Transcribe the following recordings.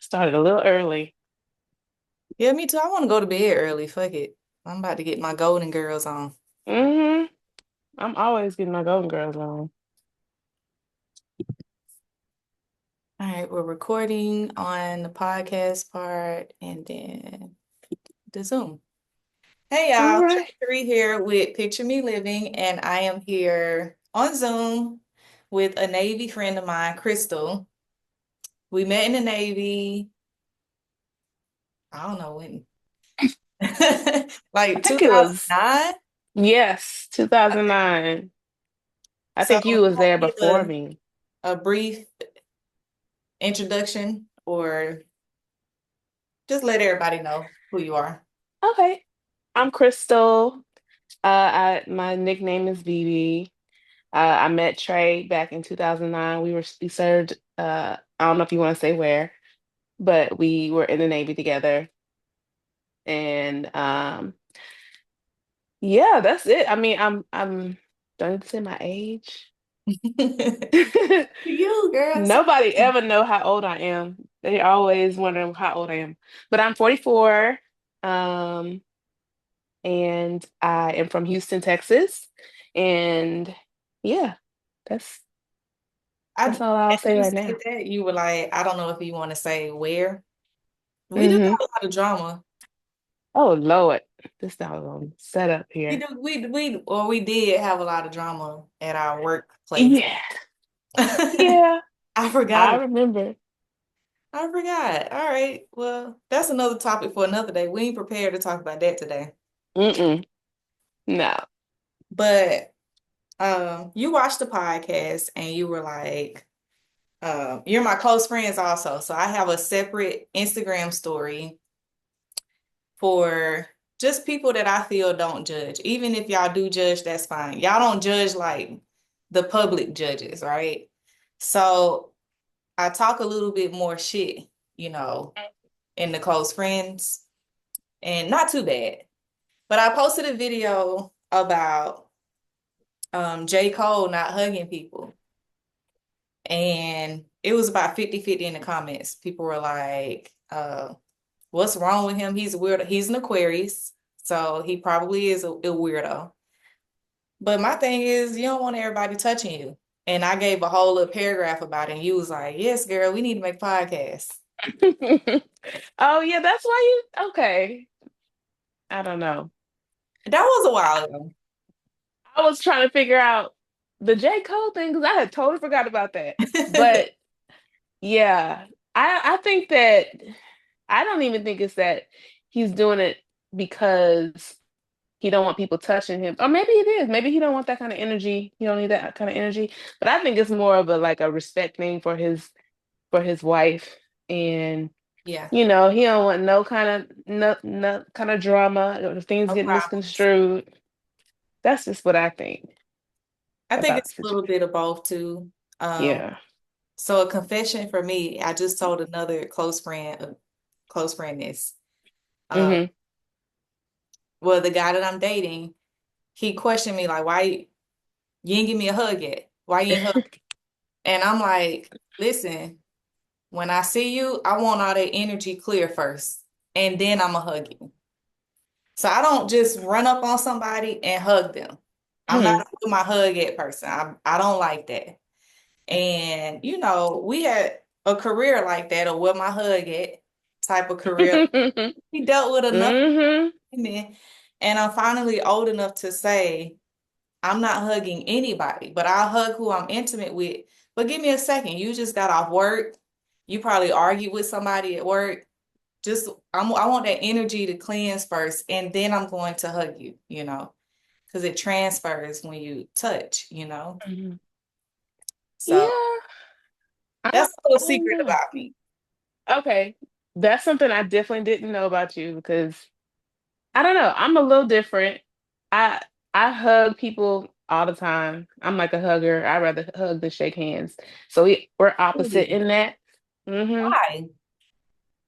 Started a little early. Yeah, me too. I want to go to bed early. Fuck it. I'm about to get my Golden Girls on. hmm I'm always getting my Golden Girls on. All right, we're recording on the podcast part and then the Zoom. Hey All y'all, right. Three here with Picture Me Living, and I am here on Zoom with a Navy friend of mine, Crystal. We met in the Navy, I don't know when, I like think it was, 2009. yes, 2009. I So think you was you want there to give before me. a brief introduction or just let everybody know who you are. Okay. I'm Crystal. My nickname is BB. I met Trey back in 2009. We served, I don't know if you want to say where, but we were in the Navy together. And yeah, that's it. I mean, I'm don't need to say my age. You, girl. So Nobody ever know how old I am. They always wonder how old I am. But I'm 44, um, and I am from Houston, Texas. And yeah, that's I, that's all I'll after say you right said now. that, you were like, I don't know if you want to say where. We do hmm have a lot of drama. Oh Lord, this doggone setup We here. do, we did have a lot of drama at our workplace. Yeah, I yeah, forgot. I remember. I forgot. All right. Well, that's another topic for another day. We ain't prepared to talk about that today. Mm-mm. No. But you watched the podcast and you were like, you're my close friends also. So I have a separate Instagram story for just people that I feel don't judge. Even if y'all do judge, that's fine. Y'all don't judge like the public judges, right? So I talk a little bit more shit, you know, in the close friends, and not too bad. But I posted a video about J. Cole not hugging people. And it was about 50-50 in the comments. People were like, what's wrong with him? He's a weirdo. He's an Aquarius, so he probably is a weirdo. But my thing is, you don't want everybody touching you. And I gave a whole little paragraph about it, and you was like, yes, girl, we need to make podcasts. Oh yeah, that's why you okay. I don't know. That was a while ago. I was trying to figure out the J. Cole thing because I had totally forgot about that. But yeah, I think that I don't even think it's that he's doing it because he don't want people touching him. Or maybe it is. Maybe he don't want that kind of energy. He don't need that kind of energy. But I think it's more of a like a respect thing for his wife. And Yeah, he don't want no kind of drama or things no getting problems. misconstrued. That's just what I think I think about the it's a little situation. bit of both too. Um, Yeah. so a confession for me, I just told another close friend this. Um, hmm well, the guy that I'm dating, he questioned me like, why you ain't give me a hug yet? Why you ain't hug? And I'm like, listen, when I see you, I want all that energy clear first, and then I'm gonna hug you. So I don't just run up on somebody and hug them. I'm not hmm my hug it person. I don't like that. And we had a career like that, or what my hug it type of career. He dealt with enough hmm women, and I'm finally old enough to say I'm not hugging anybody, but I'll hug who I'm intimate with. But give me a second. You just got off work. You probably argued with somebody at work. I want that energy to cleanse first, and then I'm going to hug you, because it transfers when you touch. hmm So Yeah. that's a I little don't secret know. about me. Okay. That's something I definitely didn't know about you because I don't know. I'm a little different. I I hug people all the time. I'm like a hugger. I rather hug than shake hands. So we're opposite Really? in that. hmm Why?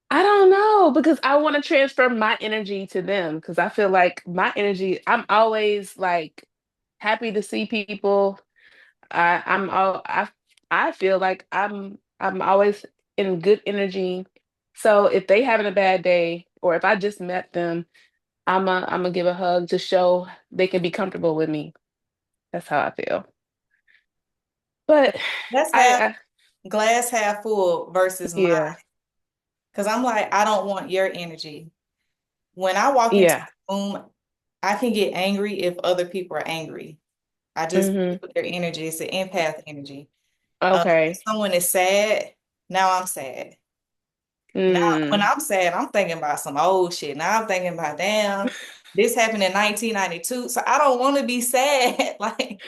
I don't know because I want to transfer my energy to them because I feel like my energy, I'm always like happy to see people. I feel like I'm always in good energy. So if they having a bad day, or if I just met them, I'm gonna give a hug to show they can be comfortable with me. That's how I feel. But That's half I glass half full versus mine. yeah, Because I'm like, I don't want your energy. When I walk into yeah. a room, I can get angry if other people are angry. I just Mm-hmm. feel their energy. It's an empath energy. If Okay. someone is sad, now I'm sad. Now, when Mm. I'm sad, I'm thinking about some old shit. Now I'm thinking about, damn, this happened in 1992. So I don't want to be sad. Like,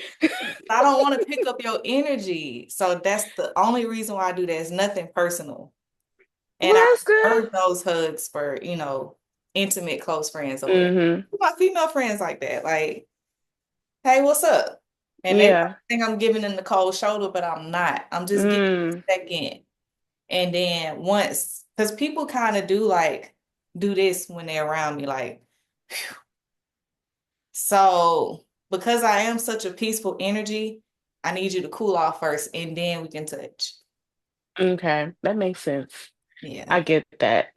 I don't want to pick up your energy. So that's the only reason why I do that. It's nothing personal. Well, And I that's good. reserve those hugs for, intimate, close friends or whatever. Mm-hmm. My female friends like that. Like, hey, what's up? And they probably Yeah. think I'm giving them the cold shoulder, but I'm not. I'm just giving Mm. a second. And then once, because people kind of do this when they're around me, like, so because I am such a peaceful energy, I need you to cool off first and then we can touch. Okay. That makes sense. Yeah. I get that.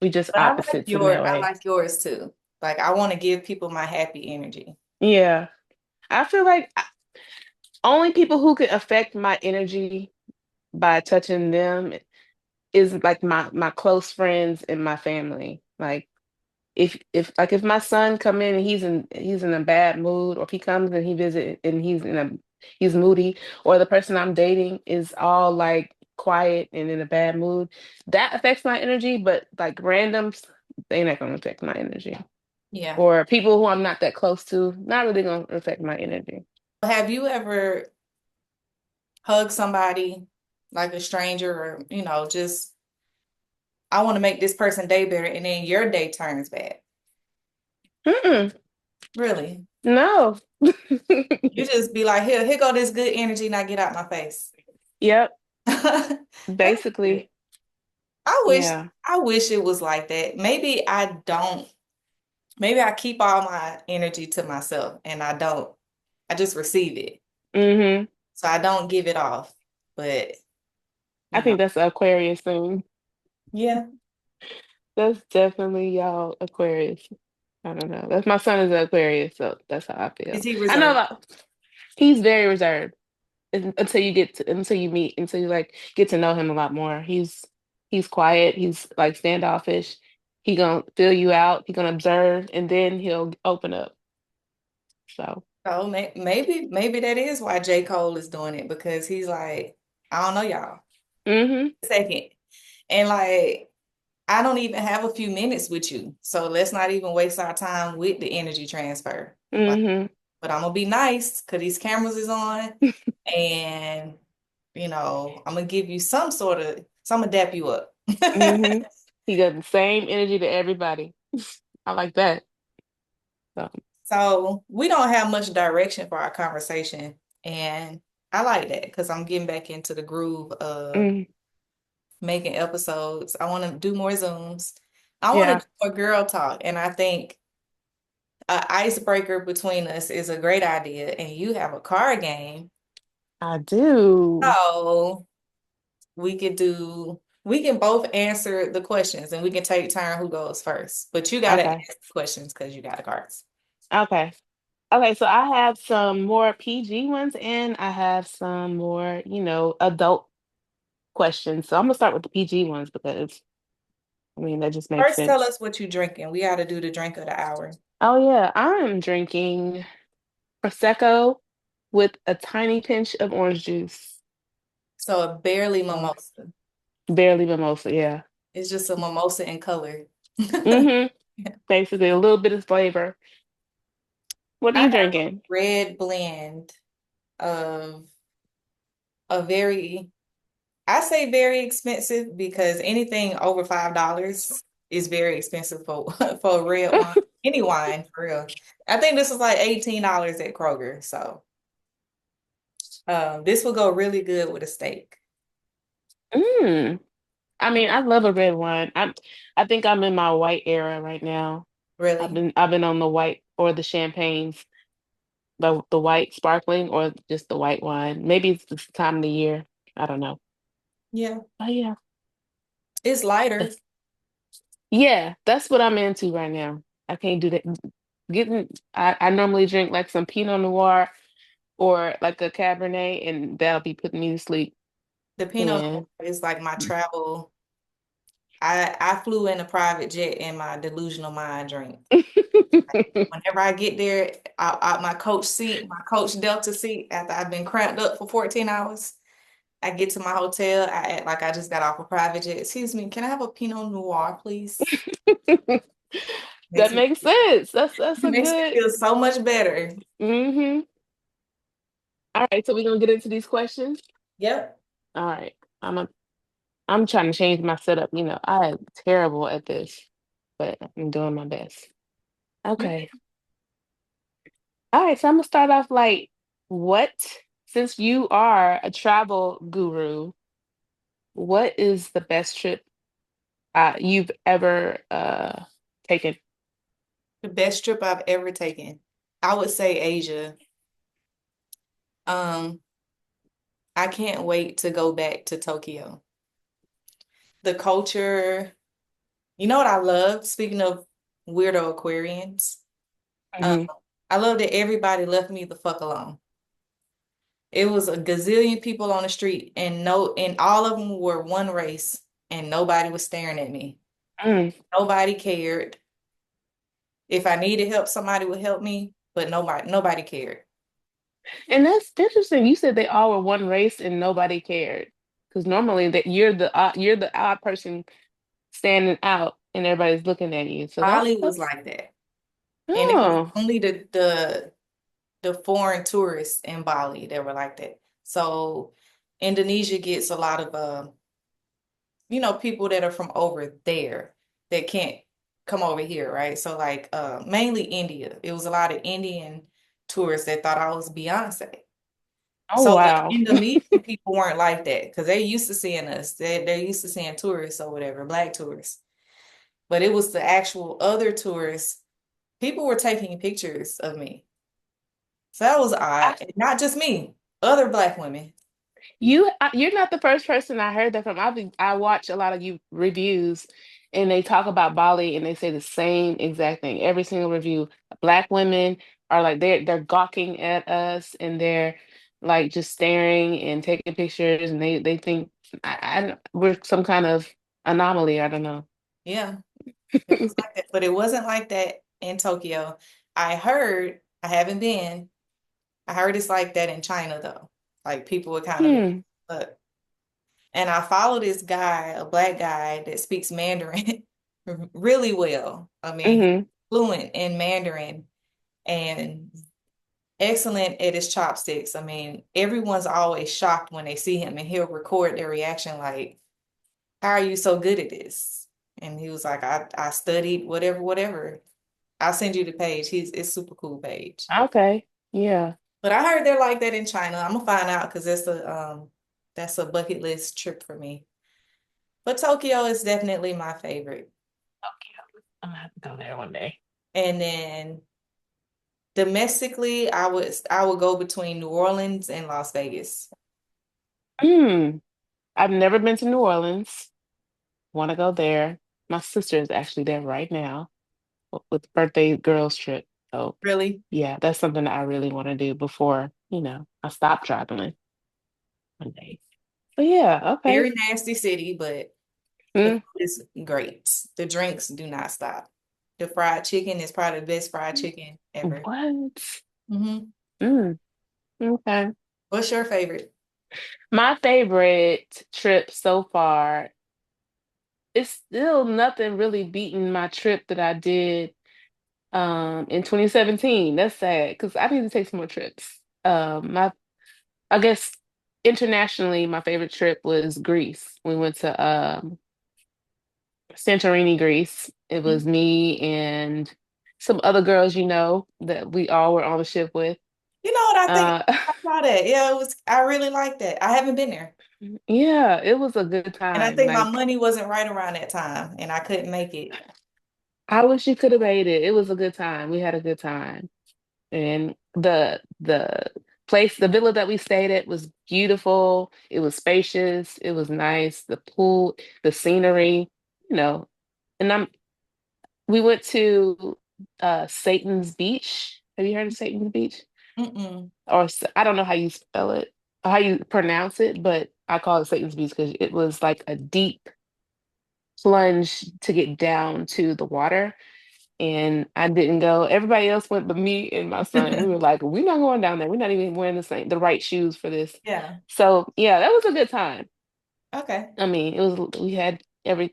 We just But opposites in that I way. like yours too. Like I want to give people my happy energy. Yeah. I feel like only people who could affect my energy by touching them is like my close friends and my family. Like if my son come in and he's in a bad mood, or if he comes and he visit and he's moody, or the person I'm dating is all like quiet and in a bad mood, that affects my energy. But like randoms, they're not gonna affect my energy. Yeah. Or people who I'm not that close to, not really gonna affect my energy. Have you ever hugged somebody like a stranger or, just I want to make this person day better and then your day turns bad? Mm-mm, Really? no. You just be like, here go this good energy, now get out my face. Yep, That's good. basically. I wish Yeah. I wish it was like that. Maybe I keep all my energy to myself and I just receive it. Hmm. So I don't give it off. But, I you know, think that's an Aquarius thing. yeah. That's definitely y'all Aquarius. I don't know. That's my son is an Aquarius, so that's how I Is feel. he I know reserved? like he's very reserved until you meet until you like get to know him a lot more. He's quiet. He's like standoffish. He gonna feel you out. He gonna observe, and then he'll open up. So. Oh, maybe that is why J. Cole is doing it because he's like, I don't know y'all. Hmm. Second. And like I don't even have a few minutes with you. So let's not even waste our time with the energy transfer. Like, Hmm. but I'm gonna be nice because these cameras is on and I'm gonna give you so I'm gonna dap you up. Hmm. He got the same energy to everybody. I like that. So. So we don't have much direction for our conversation. And I like that because I'm getting back into the groove of Mm, making episodes. I want to do more Zooms. I want to yeah, do more girl talk. And I think an icebreaker between us is a great idea. And you have a card game. I do. So we can both answer the questions and we can take turn who goes first. But you got to Okay. ask the questions because you got the cards. Okay. Okay, so I have some more PG ones and I have some more, adult questions. So I'm gonna start with the PG ones because I mean that just makes First, tell sense. us what you drinking. We got to do the drink of the hour. Oh yeah, I'm drinking Prosecco with a tiny pinch of orange juice. So a barely So mimosa. barely mimosa, yeah. It's just a mimosa in color. Mm-hmm. Basically a little bit of flavor. What are I you have a drinking? red blend of a very, I say very expensive because anything over $5 is very expensive for for a red wine. Any wine, for real. I think this is like $18 at Kroger. So this will go really good with a steak. Mm. I mean, I love a red wine. I think I'm in my white era right now. Really? I've been on the white or the champagnes, the white sparkling or just the white wine. Maybe it's this time of the year. I don't know. Yeah. Oh yeah. It's lighter. That's, yeah, that's what I'm into right now. I can't do that. I normally drink like some Pinot Noir or like a Cabernet, and that'll be putting me to sleep. The Pinot Noir And is like my travel. I flew in a private jet in my delusional mind drink. Whenever I get there, out my coach seat, my coach Delta seat, after I've been cramped up for 14 hours, I get to my hotel. I act like I just got off a private jet. Excuse me, can I have a Pinot Noir, please? Makes that me makes sense. That's a makes me good. feel so much better. Hmm. All right, so we're gonna get into these questions. Yep. All right, I'm a, I'm trying to change my setup. I am terrible at this, but I'm doing my best. Okay. All right, so I'm gonna start off like, what? Since you are a travel guru, what is the best trip you've ever taken? The best trip I've ever taken. I would say Asia. Um, I can't wait to go back to Tokyo. The culture, you know what I love? Speaking of weirdo Aquarians, um, Hmm. I love that everybody left me the fuck alone. It was a gazillion people on the street, and no, and all of them were one race, and nobody was staring at me. Mm. Nobody cared. If I needed help, somebody would help me, but nobody cared. And that's interesting. You said they all were one race and nobody cared, because normally that you're the odd person standing out and everybody's looking at you. So that's Bali was that's like that, and it was oh only the foreign tourists in Bali that were like that. So Indonesia gets a lot of people that are from over there that can't come over here, right? So like mainly India. It was a lot of Indian tourists that thought I was Beyonce. oh So the wow. Indonesian people weren't like that because they used to seeing us. They're used to seeing tourists or whatever, black tourists. But it was the actual other tourists. People were taking pictures of me. So that was odd. And not just me, other black women. You're not the first person I heard that from. I watch a lot of you reviews, and they talk about Bali, and they say the same exact thing. Every single review, Black women are like they're gawking at us, and they're like just staring and taking pictures, and they think we're some kind of anomaly. I don't know. Yeah, it was like that. But it wasn't like that in Tokyo. I heard, I haven't been, I heard it's like that in China though. Like people would kind of Hmm. look. And I follow this guy, a black guy that speaks Mandarin really well. I mean, he's Hmm. fluent in Mandarin and excellent at his chopsticks. I mean, everyone's always shocked when they see him and he'll record their reaction like, how are you so good at this? And he was like, I studied whatever, whatever. I'll send you the page. It's super cool page. Okay. Yeah. But I heard they're like that in China. I'm gonna find out because that's a bucket list trip for me. But Tokyo is definitely my favorite. Okay. I'm gonna have to go there one day. And then domestically, I would go between New Orleans and Las Vegas. Hmm. I've never been to New Orleans. Want to go there. My sister is actually there right now with birthday girls trip. So Really? yeah, that's something that I really want to do before, I stop traveling one day. But yeah, okay. Very nasty city, but the Mm, food is great. The drinks do not stop. The fried chicken is probably the best fried chicken ever. what? Hmm. Mm, okay. What's your favorite? My favorite trip so far is still nothing really beating my trip that I did in 2017. That's sad because I need to take some more trips. My I guess internationally, my favorite trip was Greece. We went to Santorini, Greece. It was You me and some other girls, that we all were on the ship with. know what I think? Uh, I saw that. Yeah, it was. I really like that. I haven't been there, yeah, it was a good and I time. think my Like, money wasn't right around that time, and I couldn't make it. I wish you could have made it. It was a good time. We had a good time. And the the villa that we stayed at was beautiful. It was spacious. It was nice. The pool, the scenery, you know. And we went to Satan's Beach. Have you heard of Satan's Beach? Mm-mm. I don't know how you spell it, how you pronounce it, but I call it Satan's Beach because it was like a deep plunge to get down to the water. And I didn't go. Everybody else went, but me and my son. We were like, we're not going down there. We're not even wearing the right shoes for this. Yeah. So yeah, that was a good time. Okay. I mean,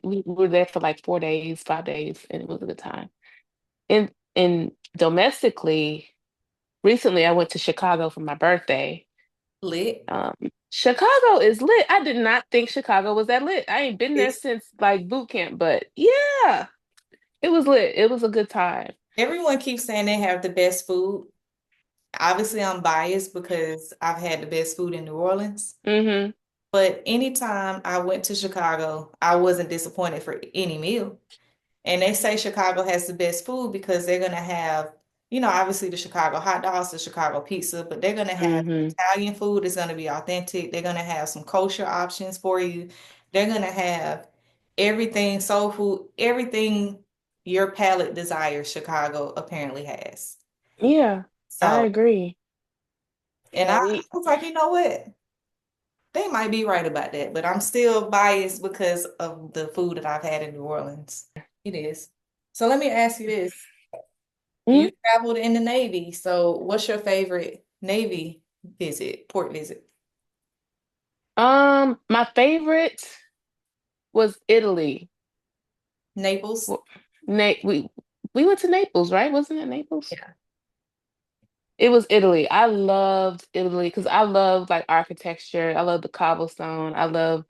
we were there for like 4 days, 5 days, and it was a good time. And domestically, recently I went to Chicago for my birthday. Lit. Um, Chicago is lit. I did not think Chicago was that lit. I ain't been there It's since like boot camp, but yeah, it was lit. It was a good time. everyone keeps saying they have the best food. Obviously, I'm biased because I've had the best food in New Orleans. Hmm. But anytime I went to Chicago, I wasn't disappointed for any meal. And they say Chicago has the best food because they're going to have, obviously the Chicago hot dogs, the Chicago pizza, but they're going to have Hmm. Italian food. It's going to be authentic. They're going to have some kosher options for you. They're going to have everything, soul food, everything your palate desires, Chicago apparently has. Yeah, I So, agree. and Yeah, I we was like, you know what? They might be right about that, but I'm still biased because of the food that I've had in New Orleans. It is. So let me ask you this. Mhm. You traveled in the Navy, so what's your favorite Navy port visit? My favorite was Italy. Naples? W- we went to Naples, right? Wasn't it Naples? Yeah. It was Italy. I loved Italy because I love like architecture. I love the cobblestone. I love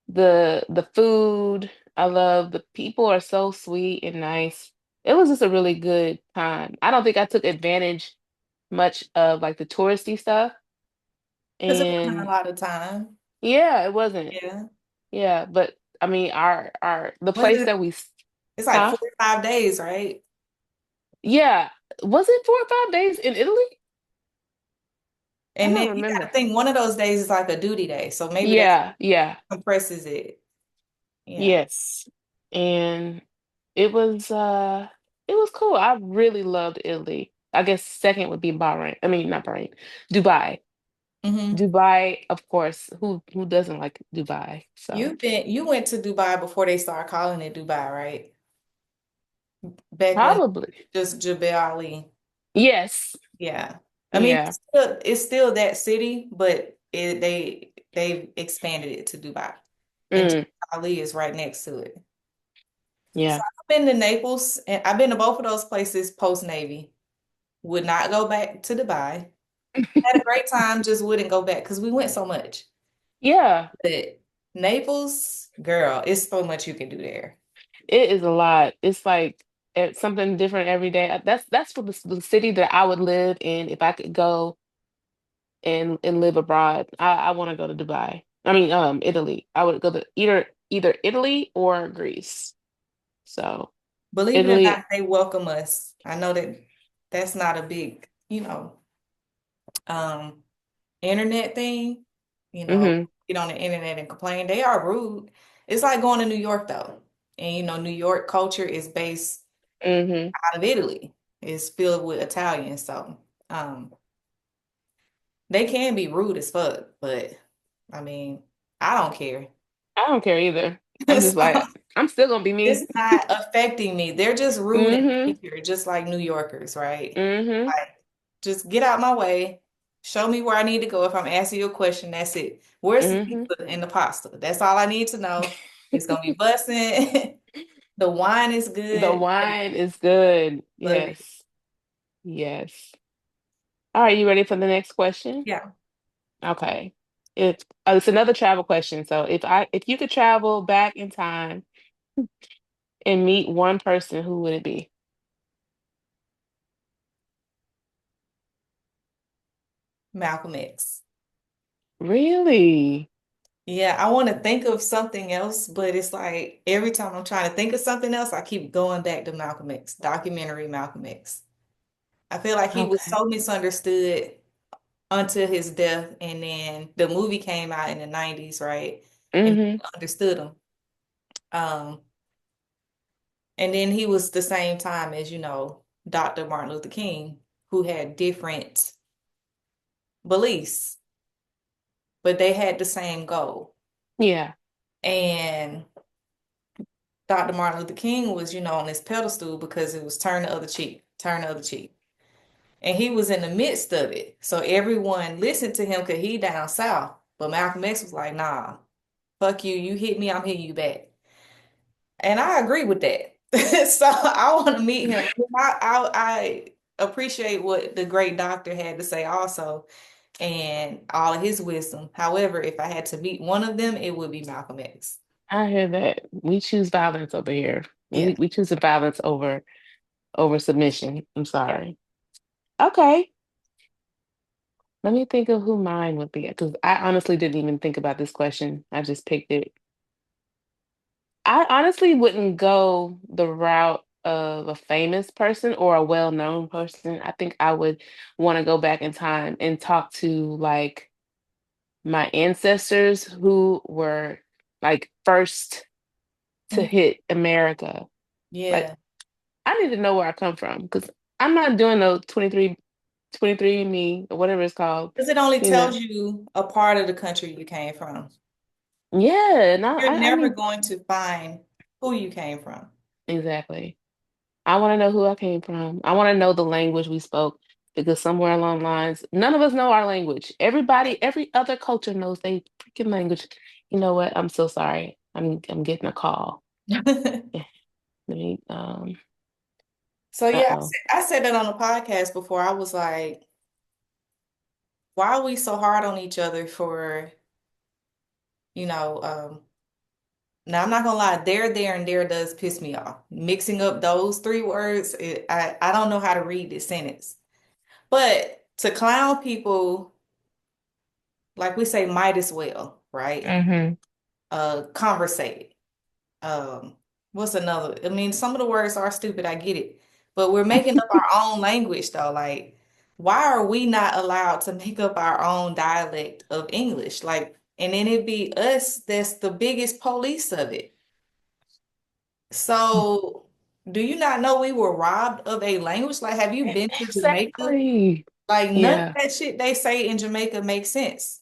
the food. I love the people are so sweet and nice. It was just a really good time. I don't think I took advantage much of like the touristy stuff. Because it wasn't a And lot of time. yeah, it wasn't. Yeah. Yeah, but I mean our the Was place it? that It's like huh? 45 days, right? Yeah. Was it 4 or 5 days in Italy? I And then don't you got to remember. think one of those days is like a duty day. So maybe that Yeah, yeah. compresses it. Yeah. Yes. And it was it was cool. I really loved Italy. I guess second would be Bahrain. I mean, not Bahrain. Dubai. Hmm. Dubai, of course. Who doesn't like Dubai? So You went to Dubai before they started calling it Dubai, right? Back when probably. just Jebel Ali. Yes. Yeah. I mean, Yeah. it's still that city, but they've expanded it to Dubai. And Jebel Mm, Ali is right next to it. So yeah. I've been to Naples and I've been to both of those places post Navy. Would not go back to Dubai. Had a great time, just wouldn't go back because we went so much. Yeah. But Naples, girl, it's so much you can do there. It is a lot. It's like something different every day. That's for the city that I would live in if I could go and live abroad. I want to go to Dubai. I mean, Italy. I would go to either Italy or Greece. So Believe it or not, Italy. they welcome us. I know that that's not a big, um, internet thing. Hmm. Get on the internet and complain. They are rude. It's like going to New York though. And New York culture is based Hmm. out of Italy. It's filled with Italians. So um they can be rude as fuck, but I mean, I don't care. I don't care either. I'm just So like I'm still gonna be me. it's not affecting me. They're just rude in Hmm. nature, just like New Yorkers, right? Hmm. Like, just get out my way. Show me where I need to go. If I'm asking you a question, that's it. Where's the Hmm. pizza and the pasta? That's all I need to know. It's gonna be busting. The wine is The good. wine is good. Love it. Yes. Yes. All right, you ready for the next question? Yeah. Okay. It's another travel question. So if you could travel back in time and meet one person, who would it be? Malcolm X. Really? Yeah, I want to think of something else, but it's like every time I'm trying to think of something else, I keep going back to Malcolm X, documentary Malcolm X. I feel like he was Okay. so misunderstood until his death, and then the movie came out in the 90s, right? And Hmm. understood him. Um, and then he was the same time as, Dr. Martin Luther King, who had different beliefs, but they had the same goal. Yeah. And Dr. Martin Luther King was, on this pedestal because it was turn the other cheek, turn the other cheek. And he was in the midst of it. So everyone listened to him because he down south. But Malcolm X was like, nah, fuck you. You hit me, I'm hitting you back. And I agree with that. So I want to meet him. I appreciate what the great doctor had to say also and all of his wisdom. However, if I had to meet one of them, it would be Malcolm X. I hear that. We choose violence over here. Yeah. We choose the violence over submission. I'm Yeah. sorry. Okay. Let me think of who mine would be because I honestly didn't even think about this question. I just picked it. I honestly wouldn't go the route of a famous person or a well-known person. I think I would want to go back in time and talk to like my ancestors who were like first to Mm. hit America. Like Yeah. I need to know where I come from because I'm not doing no 23 me or whatever it's called, Because it only you know. tells you a part of the country you came from. Yeah, no, You're I never need going to find who you came from. exactly. I want to know who I came from. I want to know the language we spoke because somewhere along the lines, none of us know our language. Everybody, every other culture knows they freaking language. You know what? I'm so sorry. I'm getting a call. Yeah, let me So yeah, uh-oh. I said that on the podcast before. I was like, why are we so hard on each other for, you know, now I'm not gonna lie, there, and there does piss me off. Mixing up those three words, I don't know how to read this sentence. But to clown people, like we say, might as well, right? Hmm. Conversate. Um, what's another? I mean, some of the words are stupid, I get it. But we're making up our own language though. Like, why are we not allowed to make up our own dialect of English? Like, and then it'd be us that's the biggest police of it. So, do you not know we were robbed of a language? Like, have you been to Jamaica? Exactly. Like, none of Yeah. that shit they say in Jamaica makes sense.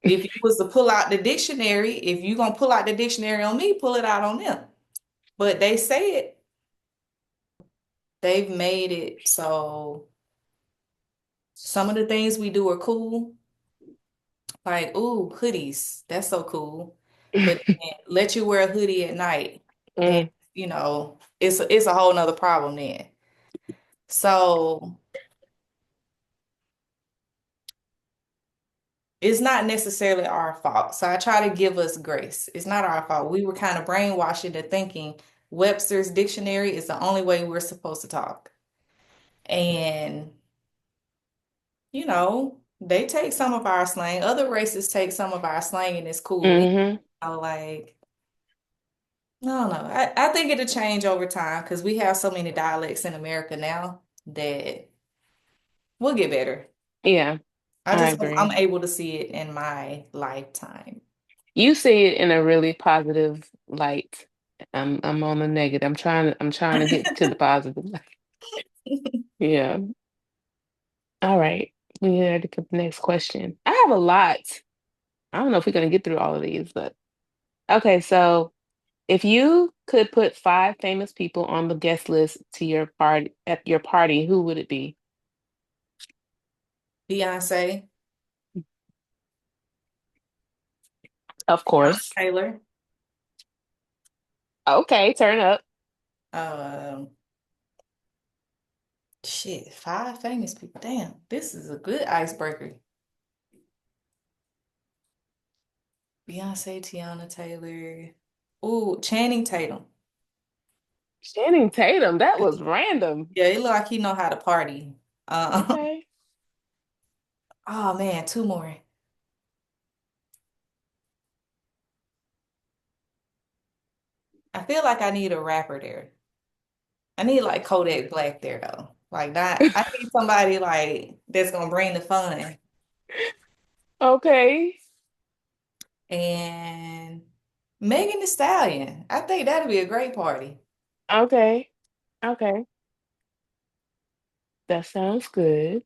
If you was to pull out the dictionary, if you gonna pull out the dictionary on me, pull it out on them. But they say it, they've made it so some of the things we do are cool. Like, ooh, hoodies, that's so cool. But then let you wear a hoodie at night, then Mm. it's a whole nother problem then. So it's not necessarily our fault. So I try to give us grace. It's not our fault. We were kind of brainwashed into thinking Webster's dictionary is the only way we're supposed to talk. And, they take some of our slang. Other races take some of our slang and it's cool. Hmm. Like, I don't know. I think it'll change over time because we have so many dialects in America now that we'll get better. Yeah, I I just hope I'm agree. able to see it in my lifetime. You see it in a really positive light. I'm on the negative. I'm trying to get to the positive. Yeah. All right. We ready for the next question. I have a lot. I don't know if we're gonna get through all of these, but okay, so if you could put five famous people on the guest list to your party at your party, who would it be? Beyonce, Of course. Taylor, Okay, turn up. um, shit, five famous people. Damn, this is a good icebreaker. Beyonce, Tiana Taylor. Ooh, Channing Tatum. Channing Tatum. That was random. Yeah, it look like he know how to party. Okay. Oh man, two more. I feel like I need a rapper there. I need like Kodak Black there though. Like that. I need somebody like that's gonna bring the fun. Okay. And Megan Thee Stallion. I think that'd be a great party. Okay. Okay. That sounds good.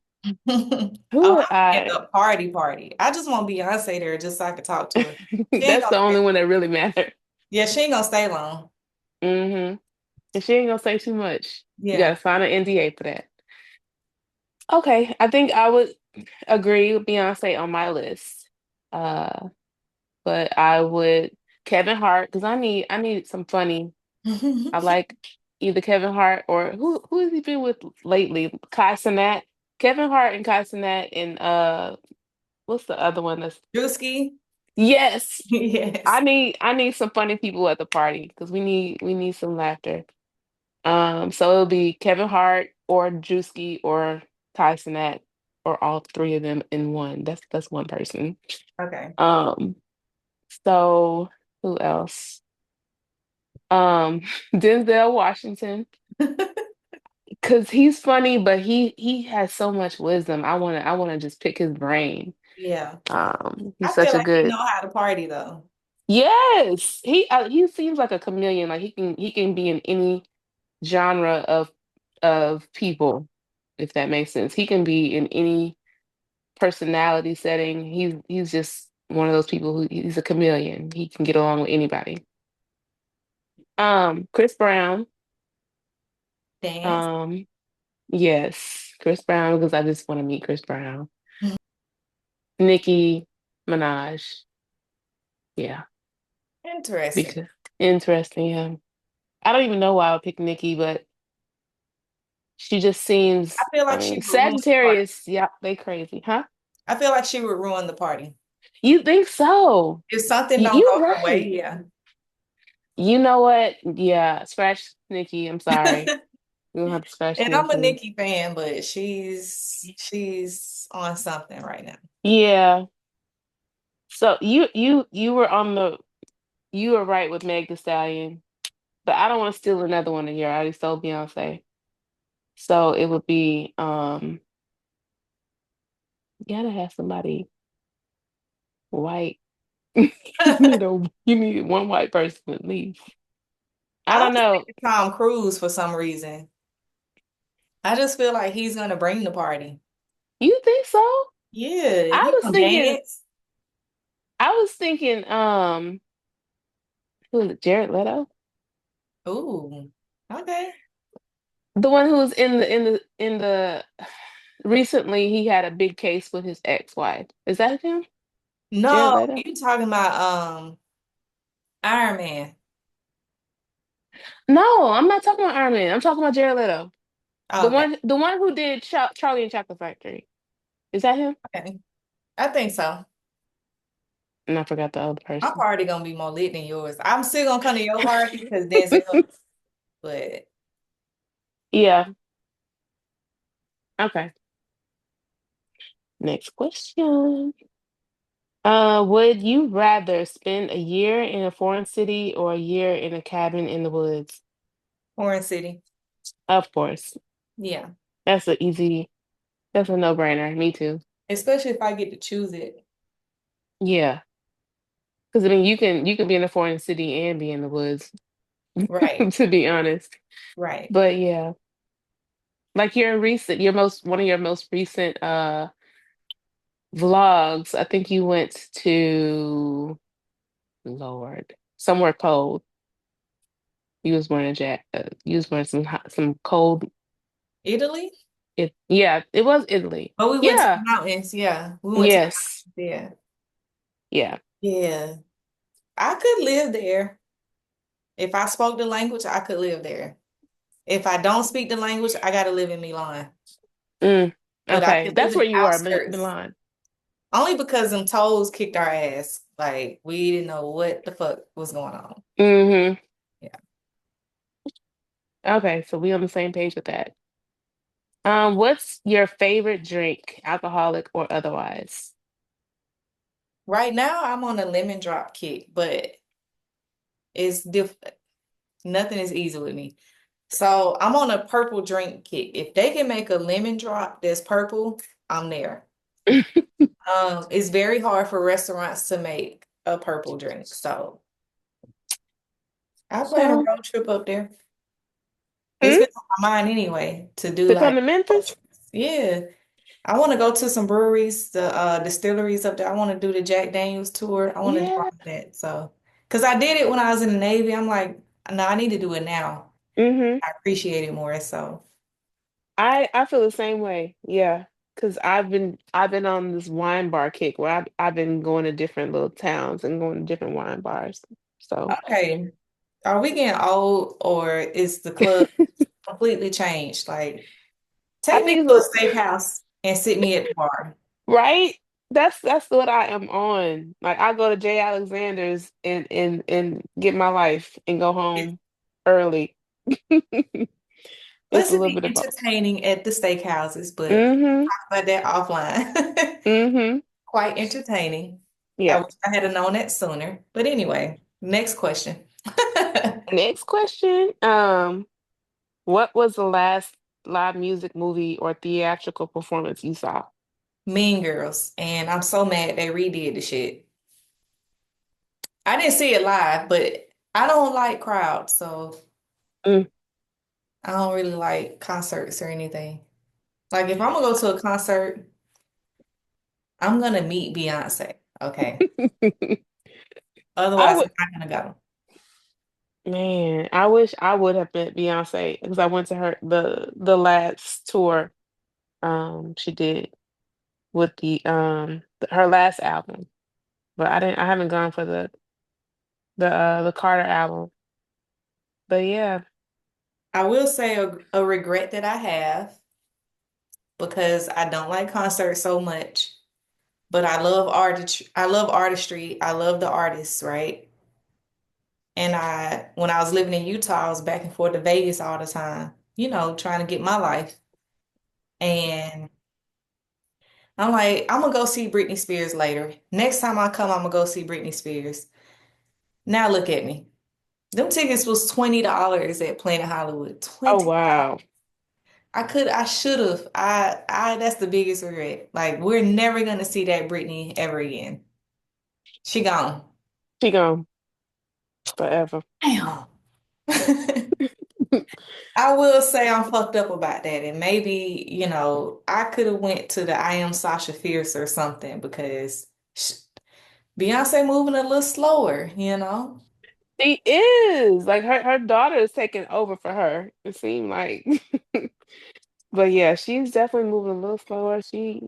Oh, Who I would get I? a party party. I just want Beyonce there just so I could talk to her. She ain't That's gonna the stay. only one that really matters. Yeah, she ain't gonna stay long. Mm-hmm. And she ain't gonna say too much. You Yeah. gotta sign an NDA for that. Okay, I think I would agree with Beyonce on my list. Uh, but I would Kevin Hart because I need some funny. I like either Kevin Hart or who has he been with lately? Kai Cenat. Kevin Hart and Kai Cenat and what's the other one that's Drewski. yes. Yes. I need some funny people at the party because we need some laughter. So it'll be Kevin Hart or Drewski or Kai Cenat or all three of them in one. That's one person. Okay. Um, so who else? Denzel Washington. Cause he's funny, but he has so much wisdom. I wanna just pick his brain. Yeah. He's I feel such a like he good. know how to party though. Yes, he seems like a chameleon. Like he can be in any genre of people, if that makes sense. He can be in any personality setting. He's just one of those people who he's a chameleon. He can get along with anybody. Chris Brown. Dance. Um, yes, Chris Brown because I just want to meet Chris Brown. Nicki Minaj. Yeah, Interesting. because interesting. Yeah, I don't even know why I would pick Nicki, but she just I seems. feel I like she mean, would ruin the party. Sagittarius. Yeah, they crazy, huh? I feel like she would ruin the party. You think so? If something don't You're go her way, right. yeah. You know what? Yeah, scratch Nikki. I'm sorry. We don't have to scratch And I'm a Nikki. Nicki fan, but she's on something right now. Yeah. So you were on the you were right with Meg Thee Stallion, but I don't want to steal another one of yours. I already stole Beyonce. So it would be you gotta have somebody white. You need one white person at least. I I don't was know. thinking Tom Cruise for some reason. I just feel like he's gonna bring the party. You think so? Yeah, I he was gonna thinking dance. I was thinking who is it? Jared Leto? Ooh, okay. The one who was in the recently he had a big case with his ex-wife. Is that him? Jared No, Leto? you talking about Iron Man. No, I'm not talking about Iron Man. I'm talking about Jared Leto. The Okay, one who did Charlie and Chocolate Factory. Is that him? okay. I think so. And I forgot the other My person. party gonna be more lit than yours. I'm still gonna come to your party because Denzel, but Yeah. Okay. Next question. Would you rather spend a year in a foreign city or a year in a cabin in the woods? Orange City. Of course. Yeah. That's a easy, that's a no-brainer. Me too. Especially if I get to choose it. Yeah. Because I mean you can be in a foreign city and be in the woods, Right, to be honest. right. But yeah. Like one of your most recent vlogs, I think you went to Lord, somewhere cold. You was wearing some cold Italy? yeah, it was Italy. But we went to the Yeah. mountains. Yeah, we went to the Yes. mountains. Yeah. Yeah. Yeah. I could live there. If I spoke the language, I could live there. If I don't speak the language, I gotta live in Milan. Mm. But I Okay. could live That's in where the you are, outskirts. Milan. Only because them toes kicked our ass. Like we didn't know what the fuck was going on. Hmm. Yeah. Okay, so we on the same page with that. What's your favorite drink, alcoholic or otherwise? Right now I'm on a lemon drop kick, but it's different. Nothing is easy with me. So I'm on a purple drink kick. If they can make a lemon drop that's purple, I'm there. It's very hard for restaurants to make a purple drink. So I plan a So, road trip up there. It's hmm? been on my mind anyway to do To come like to road Memphis? trips. Yeah. I want to go to some breweries, the distilleries up there. I want to do the Jack Daniels tour. I want to do all Yeah. of that. So, because I did it when I was in the Navy, I'm like, no, I need to do it now. Hmm. I appreciate it more. So, I feel the same way. Yeah. Because I've been on this wine bar kick where I've been going to different little towns and going to different wine bars. So okay, are we getting old or is the club completely changed? Like, I take me think to a it's steakhouse and sit me at the bar. right. That's what I am on. Like I go to J. Alexander's and get my life and go home early. It's Plus, a it'd little be bit of both. entertaining at the steakhouses, but Mm-hmm. talk about that offline. Mm-hmm. Quite entertaining. I Yeah. wish I had known that sooner. But anyway, next question. Next question. What was the last live music, movie, or theatrical performance you saw? Mean Girls, and I'm so mad they redid the shit. I didn't see it live, but I don't like crowds, so Mm. I don't really like concerts or anything. Like if I'm gonna go to a concert, I'm gonna meet Beyonce. Okay. I Otherwise, would, I'm not gonna go. man, I wish I would have met Beyonce because I went to her the last tour she did with her last album. But I haven't gone for the Carter album. But yeah. I will say a regret that I have because I don't like concerts so much, but I love art. I love artistry. I love the artists, right? And when I was living in Utah, I was back and forth to Vegas all the time, trying to get my life. And I'm like, I'm gonna go see Britney Spears later. Next time I come, I'm gonna go see Britney Spears. Now look at me. Them tickets was $20 at Planet Hollywood. Oh 20. wow. I should have. That's the biggest regret. Like, we're never gonna see that Britney ever again. She gone. She gone forever. Damn. I will say I'm fucked up about that. And maybe, I could have went to the I Am Sasha Fierce or something because Beyonce moving a little slower. She is like her daughter is taking over for her. It seemed like, but yeah, she's definitely moving a little slower. She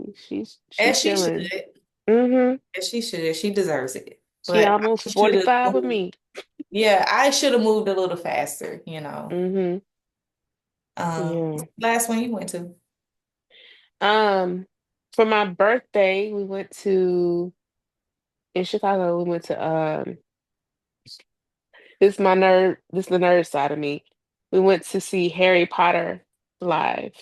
As she chilling. should. Mm-hmm. As she should. She deserves it. She But almost I should have 45 with moved. me. Yeah, I should have moved a little faster. Mm-hmm. What's Yeah. the last one you went to? Um, for my birthday, we went to in Chicago. We went to this is the nerd side of me. We went to see Harry Potter live.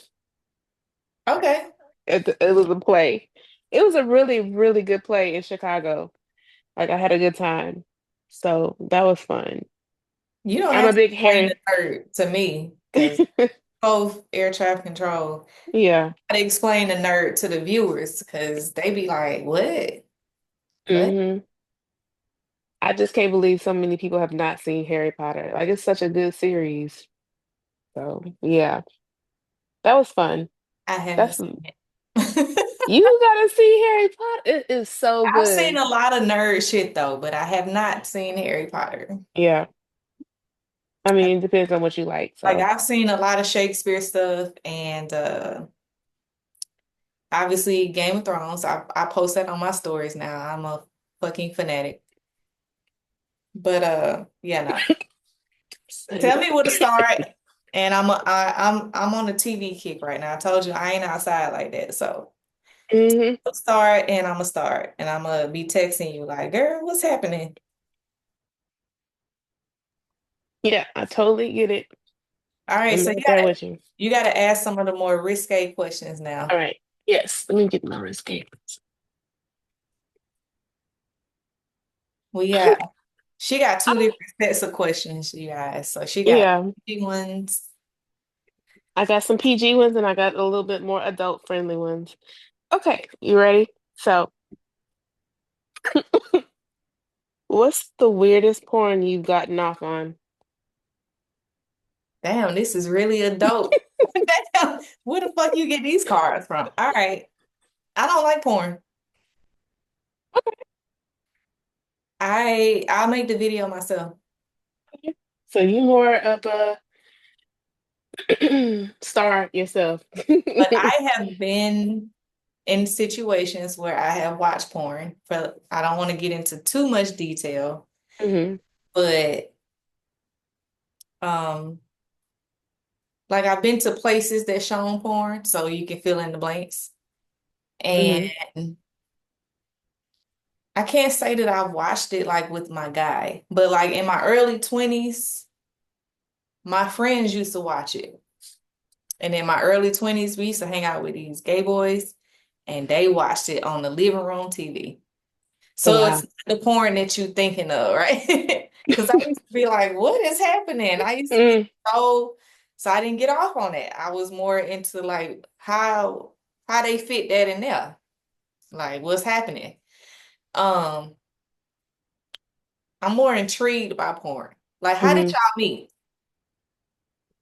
Okay. It was a play. It was a really, really good play in Chicago. Like I had a good time. So that was fun. You don't I'm have a to big explain the Harry. nerd to me because both air traffic control. Yeah. I gotta explain the nerd to the viewers because they be like, what? What? Hmm. I just can't believe so many people have not seen Harry Potter. Like it's such a good series. So yeah, that was fun. I haven't That's seen it. You gotta see Harry Potter. It is so I've seen good. a lot of nerd shit though, but I have not seen Harry Potter. Yeah. I mean, it depends on what you like. Like So I've seen a lot of Shakespeare stuff and obviously Game of Thrones. I post that on my stories now. I'm a fucking fanatic. But yeah, no. Tell me where to start. And I'm on a TV kick right now. I told you I ain't outside like that. So hmm. I'll start and I'm gonna start. And I'm gonna be texting you like, girl, what's happening? Yeah, I totally get it. All right, I'm so right there with you. you gotta ask some of the more risque questions now. All right. Yes. Let me get my wrist cape. We got she got two Oh, different sets of questions, you guys. So she got yeah. big ones. I got some PG ones and I got a little bit more adult friendly ones. Okay, you ready? So, what's the weirdest porn you've gotten off on? Damn, this is really adult. Damn, where the fuck you get these cards from? All right. I don't like porn. I'll make the video myself. So you more of a star yourself. But I have been in situations where I have watched porn. For I don't want to get into too much detail, Hmm. but um like I've been to places that shown porn, so you can fill in the blanks. Hmm. And I can't say that I've watched it like with my guy, but like in my early 20s, my friends used to watch it. And in my early 20s, we used to hang out with these gay boys and they watched it on the living room TV. So it's Wow. the porn that you're thinking of, right? Because I used to be like, what is happening? I used to be Mm, so I didn't get off on it. I was more into like how they fit that in there. Like what's happening. Um, I'm more intrigued by porn. Like, how did hmm. y'all meet?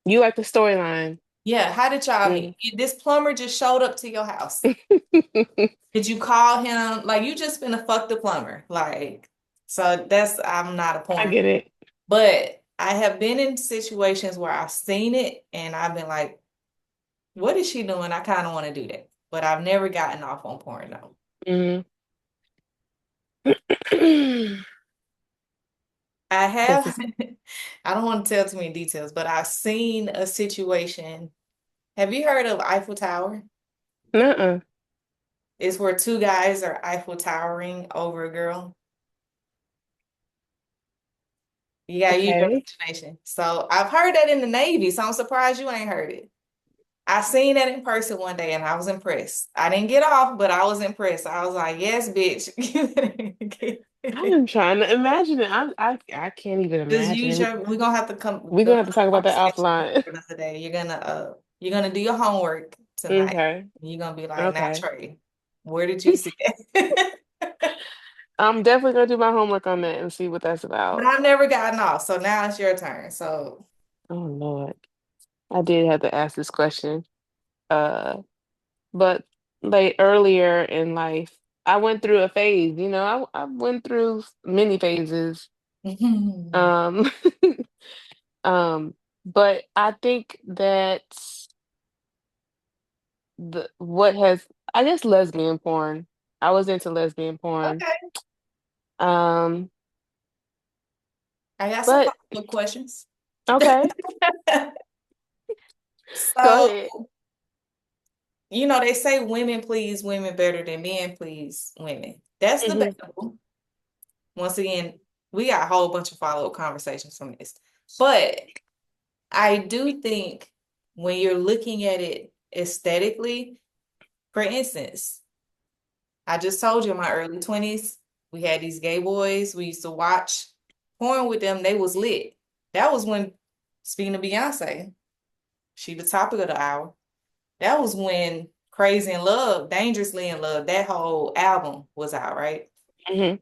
You like the storyline. Yeah, how did y'all Mm. meet? This plumber just showed up to your house. Did you call him? Like, you just been a fuck the plumber. Like, so that's, I'm not a I porn. get it. But I have been in situations where I've seen it and I've been like, what is she doing? I kind of want to do that. But I've never gotten off on porn though. Hmm. I This have, is I don't want to tell too many details, but I've seen a situation. Have you heard of Eiffel Tower? nuh-uh. It's where two guys are Eiffel towering over a girl. You gotta use your Okay. imagination. So I've heard that in the Navy, so I'm surprised you ain't heard it. I seen that in person one day and I was impressed. I didn't get off, but I was impressed. I was like, yes, bitch. I am trying to imagine it. I can't even Just imagine use it. your, we're gonna have to come We're the gonna have to talk about that conversation offline. for another day. You're gonna do your homework tonight. Okay. You're gonna be like, now Okay. Trey, where did you see that? I'm definitely gonna do my homework on that and see what that's But about. I've never gotten off, so now it's your turn. So Oh Lord. I did have to ask this question. Uh, but like earlier in life, I went through a phase, I went through many phases. Um, but I think that what has I guess lesbian porn. I was into lesbian porn. okay. Um, I got some but follow-up questions. okay, go So, ahead. they say women please women better than men please women. That's Hmm. debatable. Once again, we got a whole bunch of follow-up conversations from this. But I do think when you're looking at it aesthetically, for instance, I just told you in my early 20s, we had these gay boys. We used to watch porn with them. They was lit. That was when, speaking of Beyonce, she the topic of the hour. That was when Crazy in Love, Dangerously in Love, that whole album was out, right? Hmm.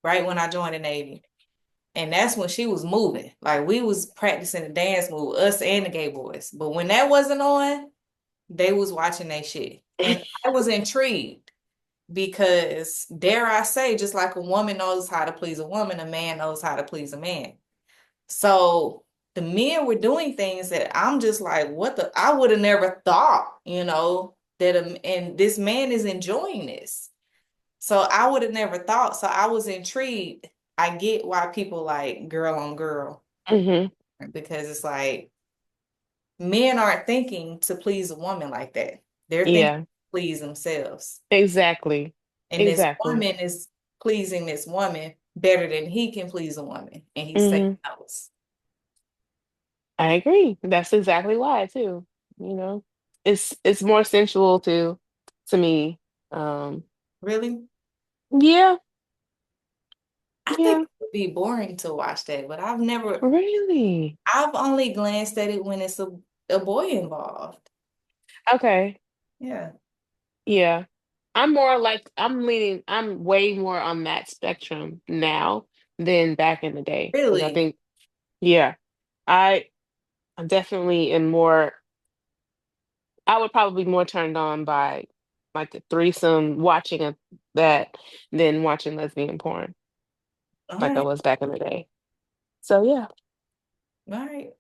Right when I joined the Navy. And that's when she was moving. Like we was practicing the dance move, us and the gay boys. But when that wasn't on, they was watching that shit. And I was intrigued because dare I say, just like a woman knows how to please a woman, a man knows how to please a man. So the men were doing things that I'm just like, what the, I would have never thought, that and this man is enjoying this. So I would have never thought. So I was intrigued. I get why people like girl on girl Hmm. because it's like men aren't thinking to please a woman like that. They're thinking Yeah, to please themselves. exactly. And this Exactly. woman is pleasing this woman better than he can please a woman. And he's saying Hmm. no. I agree. That's exactly why too. You know, it's more sensual to me. Um, Really? yeah, I think yeah, it would be boring to watch that, but really. I've only glanced at it when it's a boy involved. Okay, Yeah. yeah. I'm more like I'm way more on that spectrum now than back in the day. Because I Really? think, yeah, I I definitely am more. I would probably be more turned on by like the threesome watching that than watching lesbian porn All like I right. was back in the day. So yeah, All right.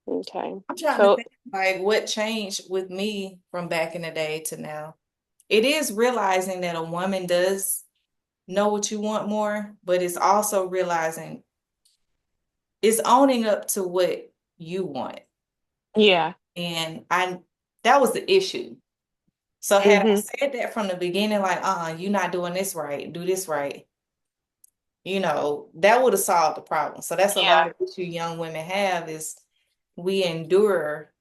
okay. I'm trying to So think like what changed with me from back in the day to now. It is realizing that a woman does know what you want more, but it's also realizing it's owning up to what you want. yeah, And I that was the issue. So had I hmm, said that from the beginning, like, you're not doing this right, do this right, that would have solved the problem. So that's a lot yeah, of issue young women have is we endure,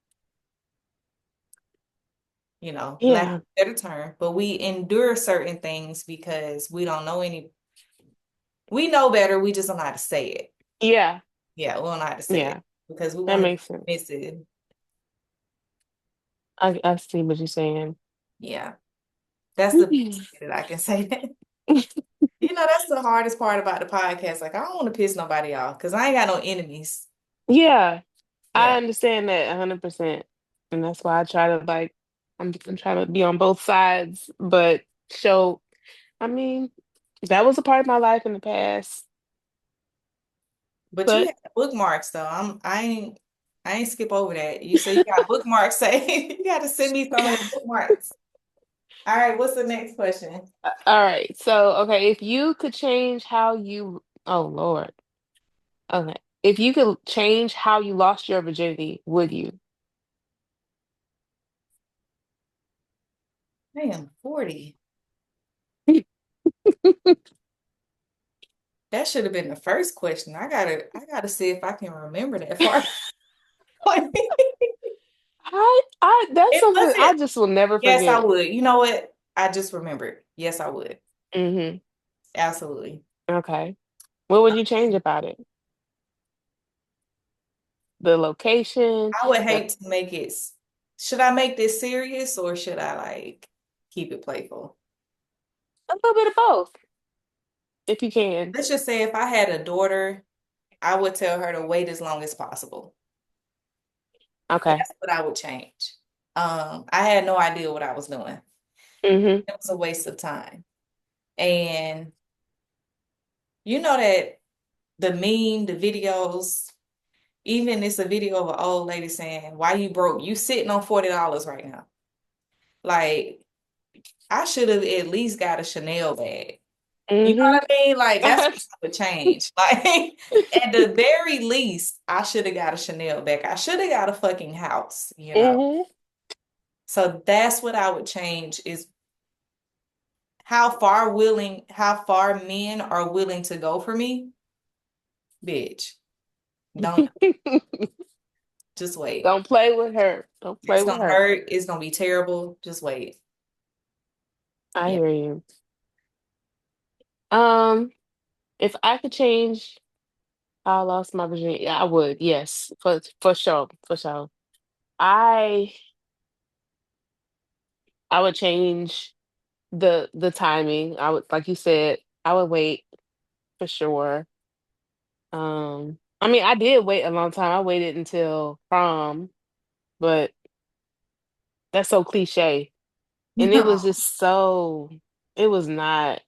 not yeah, a better term, but we endure certain things because we know better, we just don't know how to say it. yeah, Yeah, we don't know how to say it yeah. because we That want to makes be sense. submissive. I see what you're saying. Yeah, that's the best way that I can say that. That's the hardest part about the podcast. Like, I don't want to piss nobody off because I ain't got no enemies. Yeah, I Yeah. understand that 100%. And that's why I try to like I'm trying to be on both sides, but show I mean, that was a part of my life in the past. But you But have bookmarks though. I ain't skip over that. You say you got bookmarks, say you got to send me some of your bookmarks. All right, what's the next question? all right. So, okay, if you could change how you oh Lord. Okay. If you could change how you lost your virginity, would you? Damn, 40. That should have been the first question. I gotta see if I can remember that far. I that's It something I wasn't. just will never Yes, I forget. would. You know what? I just remembered. Yes, I would. Hmm. Absolutely. Okay. What would you change about it? The location, I would the hate to make it. Should I make this serious or should I like keep it playful? a little bit of both, if you can. Let's just say if I had a daughter, I would tell her to wait as long as possible. Okay. That's what I would change. I had no idea what I was doing. Hmm. It was a waste of time. And you know that the meme, the videos, even it's a video of an old lady saying, "Why you broke? You sitting on $40 right now." Like, I should have at least got a Chanel bag. You know Hmm. what I mean? Like, that's what I would change. Like, at the very least, I should have got a Chanel bag. I should have got a fucking house. Hmm. So that's what I would change is how far men are willing to go for me. Bitch, don't just wait. Don't play with her. Don't play It's with gonna her. hurt. It's gonna be terrible. Just wait. I Yeah. hear you. Um, if I could change how I lost my virginity, I would. Yes, for sure, for sure. I I would change the timing. I would, like you said, I would wait for sure. I mean, I did wait a long time. I waited until prom, but that's so cliche. And it was No. just so it was not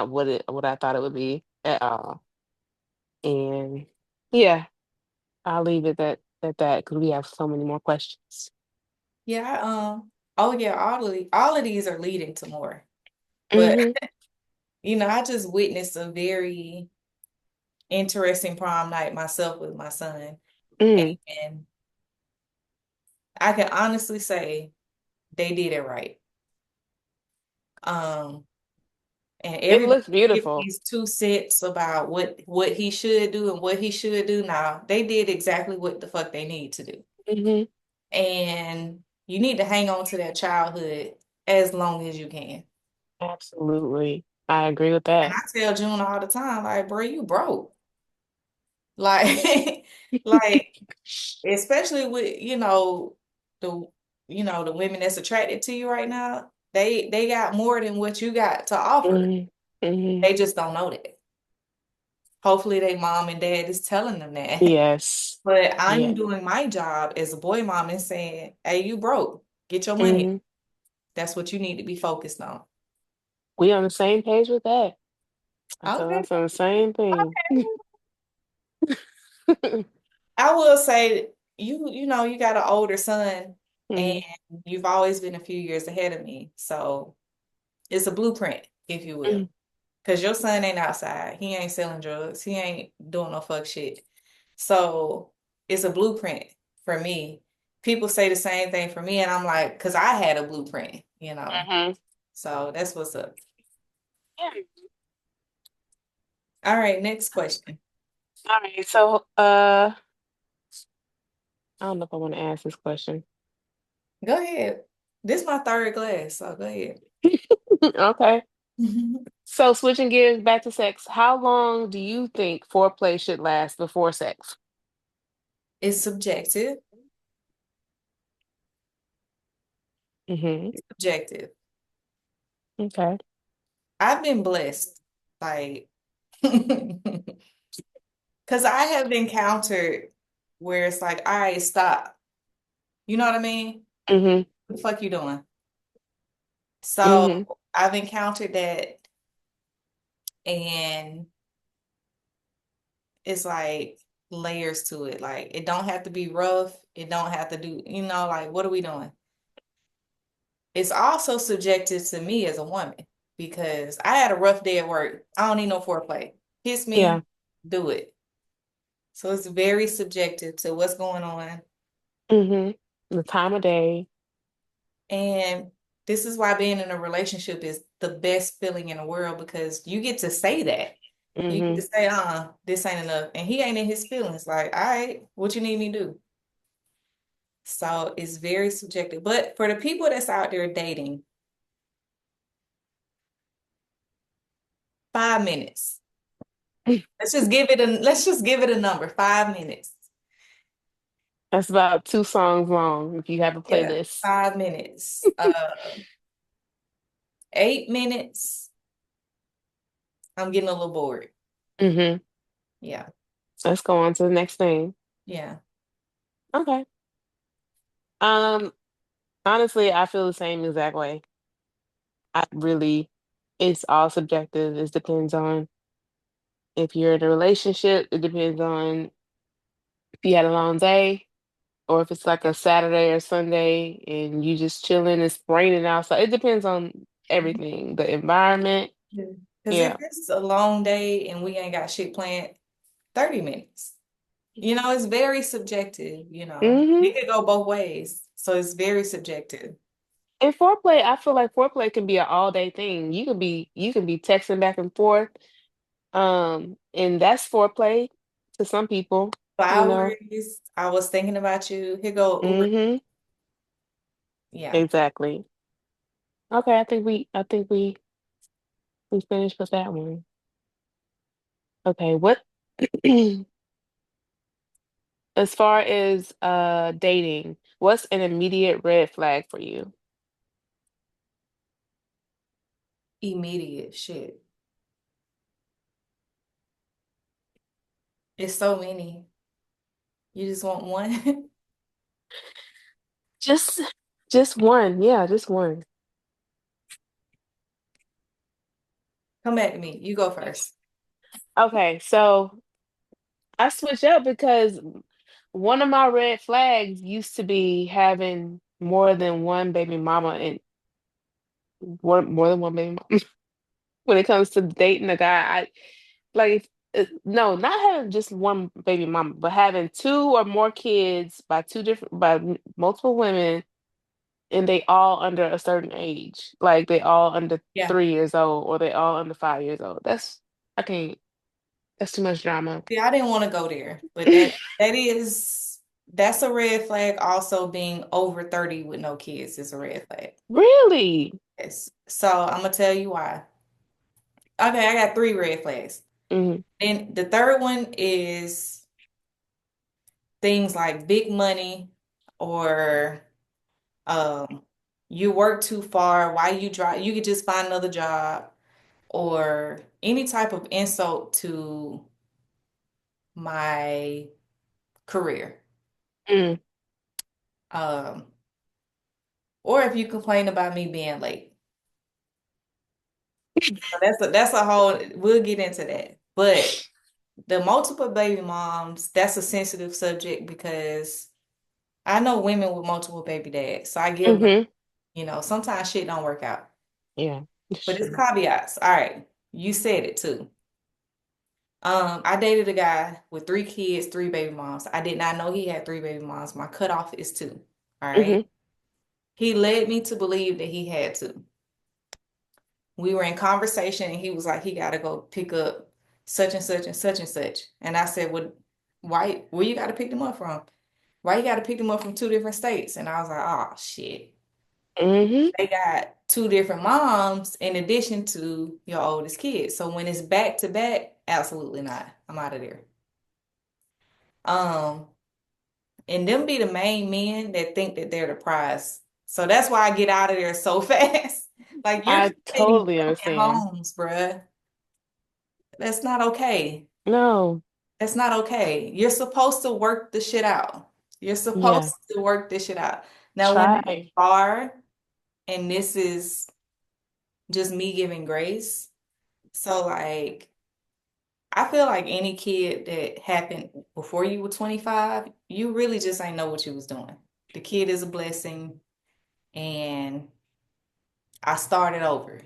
what I thought it would be at all. And yeah, I'll leave it at that because we have so many more questions. Yeah. Oh yeah. All of these are leading to more. But Hmm. I just witnessed a very interesting prom night myself with my son, Mm. and I can honestly say they did it right. Um, and It everybody looks give beautiful. these 2 cents about what he should do and what he should do. Now they did exactly what the fuck they need to do, Hmm. and you need to hang on to that childhood as long as you can. Absolutely. I agree with And that. I tell June all the time, like, bro, you broke. Like, like, especially with, the women that's attracted to you right now. They got more than what you got to offer. Mhm. Mhm. They just don't know that. Hopefully, their mom and dad is telling them that. Yes. But I'm Yeah. doing my job as a boy mom and saying, hey, you broke. Get your money. Mhm. That's what you need to be focused on. We on the same page with that. I tell Okay. us on the same thing. I will say you know, you got an older son and Mhm. you've always been a few years ahead of me. So it's a blueprint, if you will. Mhm. Because your son ain't outside. He ain't selling drugs. He ain't doing no fuck shit. So it's a blueprint for me. People say the same thing for me, and I'm like, because I had a blueprint, you know. Mhm. So that's what's up. Yeah. All right, next question. All right. So, I don't know if I want to ask this question. Go ahead. This is my third glass, so go ahead. Okay. So, switching gears back to sex, how long do you think foreplay should last before sex? It's subjective. Hmm. It's subjective. Okay. I've been blessed, like, because I have encountered where it's like, all right, stop. You know what I mean? Hmm. What the fuck you doing? So Hmm. I've encountered that, and it's like layers to it. Like, it don't have to be rough. It don't have to do, like, what are we doing? It's also subjective to me as a woman because I had a rough day at work. I don't need no foreplay. Kiss Yeah. me, do it. So it's very subjective to what's going on. Hmm. The time of day. And this is why being in a relationship is the best feeling in the world because you get to say that. You get to Hmm. say, this ain't enough. And he ain't in his feelings. Like, all right, what you need me to do? So it's very subjective. But for the people that's out there dating, 5 minutes. Let's just give it a number. 5 minutes. That's about two songs long if you have a Yeah, playlist. 5 minutes. 8 minutes. I'm getting a little bored. Hmm. Yeah. Let's go on to the next thing. Yeah. Okay. Um, Honestly, I feel the same exact way. I really, it's all subjective. It depends on if you're in a relationship. It depends on if you had a long day, or if it's like a Saturday or Sunday and you just chilling. It's raining outside. It depends on everything, the environment. Because if Yeah. it's a long day and we ain't got shit planned, 30 minutes. It's very subjective. Hmm. It could go both ways. So it's very subjective. And foreplay, I feel like foreplay can be an all day thing. You can be texting back and forth. And that's foreplay to some people, you know. Flowers, I was thinking about you. Here go Uber. Hmm. Yeah. Exactly. Okay, I think we finished with that one. Okay, what as far as dating, what's an immediate red flag for you? Immediate shit. It's so many. You just want one? Just just one. Yeah, just one. Come back to me. You go first. Okay, so I switch up because one of my red flags used to be having more than one baby mama and more than one baby mama. When it comes to dating a guy, I like no, not having just one baby mama, but having two or more kids by multiple women, and they all under a certain age. Like they all under Yeah. 3 years old or they all under 5 years old. I can't. That's too much drama. Yeah, I didn't want to go there, but that's a red flag. Also, being over 30 with no kids is a red flag. Really? Yes. So I'm gonna tell you why. Okay, I got three red flags. Hmm. And the third one is things like big money or um you work too far, why you drive, you could just find another job, or any type of insult to my career. Mm. Um, or if you complain about me being late. So that's a whole, we'll get into that. But the multiple baby moms, that's a sensitive subject because I know women with multiple baby dads. So I give them, Mm-hmm. sometimes shit don't work out. Yeah, it's But it's true. caveats. All right. You said it too. I dated a guy with 3 kids, 3 baby moms. I did not know he had 3 baby moms. My cutoff is 2. All right. Mm-hmm. He led me to believe that he had to. We were in conversation and he was like, he got to go pick up such and such and such and such. And I said, well, why, where you got to pick them up from? Why you got to pick them up from 2 different states? And I was like, oh, shit. Mm-hmm. They got 2 different moms in addition to your oldest kid. So when it's back to back, absolutely not. I'm out of there. Um, and them be the main men that think that they're the prize. So that's why I get out of there so fast. Like you're I creating totally broken understand. homes, bruh. That's not okay. No. That's not okay. You're supposed to work the shit out. You're Yeah. supposed to work this shit out. Now, when it's Try. far, and this is just me giving grace. So, like, I feel like any kid that happened before you were 25, you really just ain't know what you was doing. The kid is a blessing, and I started over.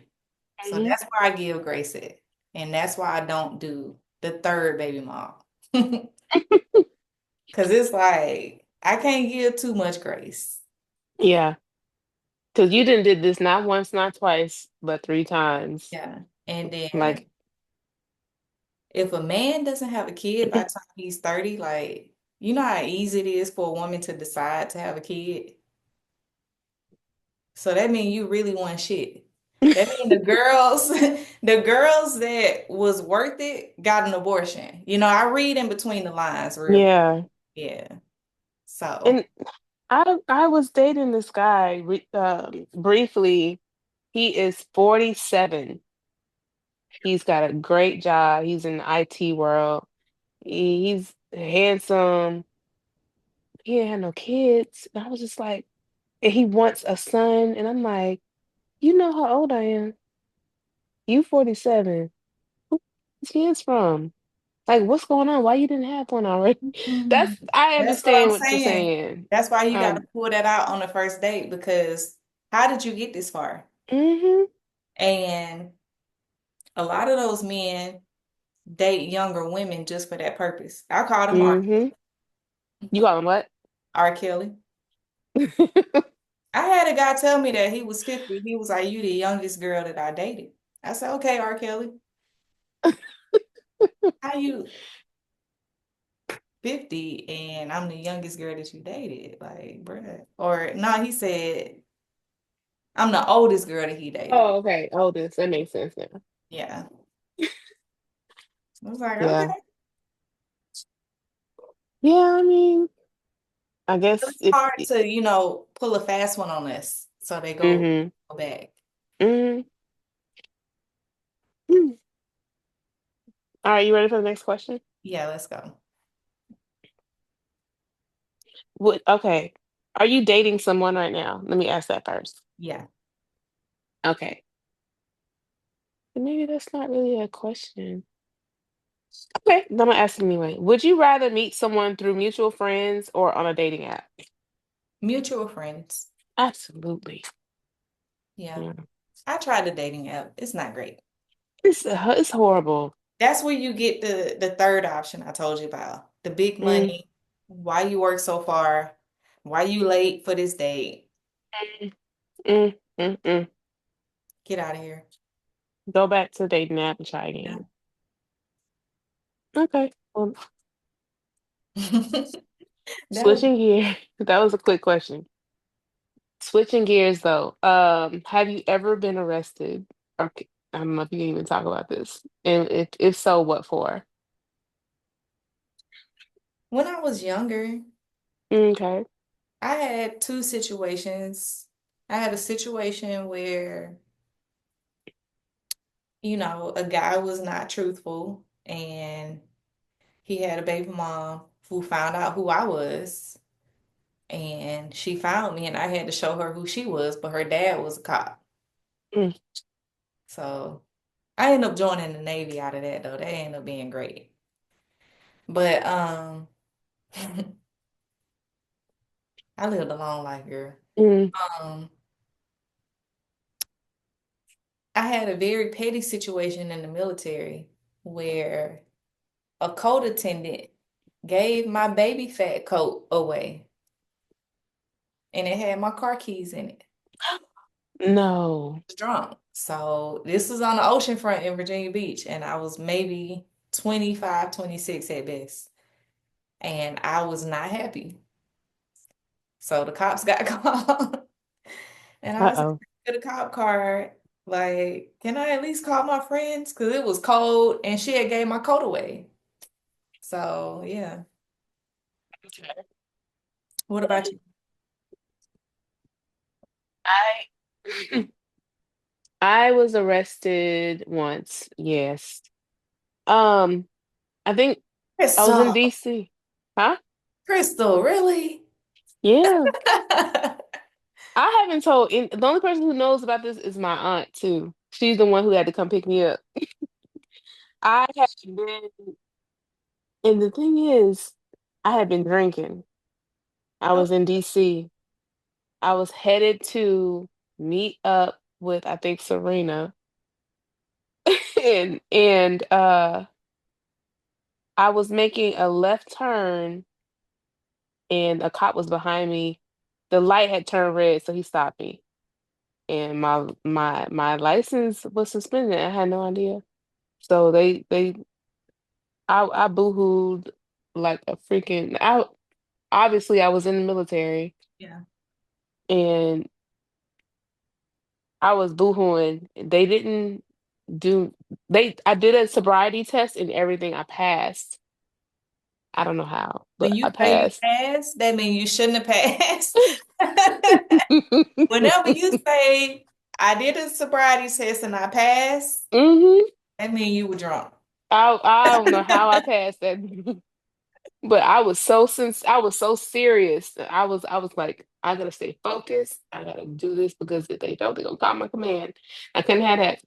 So Mm-hmm. that's where I give grace at. And that's why I don't do the third baby mom. Because it's like, I can't give too much grace. Yeah. Because you didn't did this not once, not twice, but 3 times. Yeah. And then Like, if a man doesn't have a kid by the time he's 30, like, you know how easy it is for a woman to decide to have a kid? So that means you really want shit. That means the girls, the girls that was worth it got an abortion. I read in between the lines real quick. yeah. Yeah. So, And I was dating this guy briefly. He is 47. He's got a great job. He's in the IT world. He's handsome. He ain't had no kids. And I was just like, and he wants a son. And I'm like, you know how old I am. You 47. Who these kids from? Like, what's going on? Why you didn't have one already? mm, I that's what I'm understand what you're saying. saying. That's why you got to Um, pull that out on the first date because how did you get this far? mm-hmm, And a lot of those men date younger women just for that purpose. I called him mm-hmm. You call him what? R. Kelly. I had a guy tell me that he was 50. He was like, you the youngest girl that I dated. I said, okay, R. Kelly. How you 50 and I'm the youngest girl that you dated? Like, bruh. Or no, he said, I'm the oldest girl that he dated. Oh, okay. Oldest. That makes sense now. Yeah. I was like, okay. Yeah. Yeah, I mean, I But guess it's if hard to, pull a fast one on us. So they mm-hmm. go back. Mm-hmm. Mm. All right, you ready for the next question? Yeah, let's go. Okay. Are you dating someone right now? Let me ask that first. Yeah. Okay. Maybe that's not really a question. Okay, then I'm gonna ask anyway. Would you rather meet someone through mutual friends or on a dating app? Mutual friends. Absolutely. Yeah. Yeah. I tried the dating app. It's not great. It's horrible. That's where you get the third option I told you about. The big Mm, money, why you work so far, why you late for this date. mm, mm, mm. Get out of here. Go back to the dating app and try Yeah. again. Okay. Well, That was switching gear. That was a quick question. Switching gears though. Have you ever been arrested? Okay. I don't know if you can even talk about this. And if so, what for? when I was younger, Okay. I had 2 situations. I had a situation where, a guy was not truthful and he had a baby mom who found out who I was. And she found me and I had to show her who she was, but her dad was a cop. Mm, So I ended up joining the Navy out of that though. That ended up being great. But I lived a long life, girl. mm, Um, I had a very petty situation in the military where a coat attendant gave my baby fat coat away and it had my car keys in it. no. I was drunk. So this was on the ocean front in Virginia Beach and I was maybe 25, 26 at best. And I was not happy. So the cops got called. And I was Uh-oh. to the cop car, like, can I at least call my friends? Because it was cold and she had gave my coat away. So yeah. Okay. What about you? I I was arrested once. Yes. Um, I think I was in Crystal, DC. Huh? Crystal, really? Yeah. I haven't told the only person who knows about this is my aunt too. She's the one who had to come pick me up. I had been, and the thing is, I had been drinking. I Oh, was in DC. I was headed to meet up with I think Serena, and I was making a left turn, and a cop was behind me. The light had turned red, so he stopped me, and my license was suspended. I had no idea. So I boohooed like a freaking I obviously I was in the military yeah. and I was boohooing. They didn't do I did a sobriety test and everything. I passed. I don't know how, When but you I say you passed. passed, that means you shouldn't have passed. Whenever you say, I did a sobriety test and I passed, hmm that means you were drunk. I don't know how I passed that. But I was so serious. I was like, I gotta stay focused. I gotta do this because if they don't, they're gonna call my command. I couldn't have that.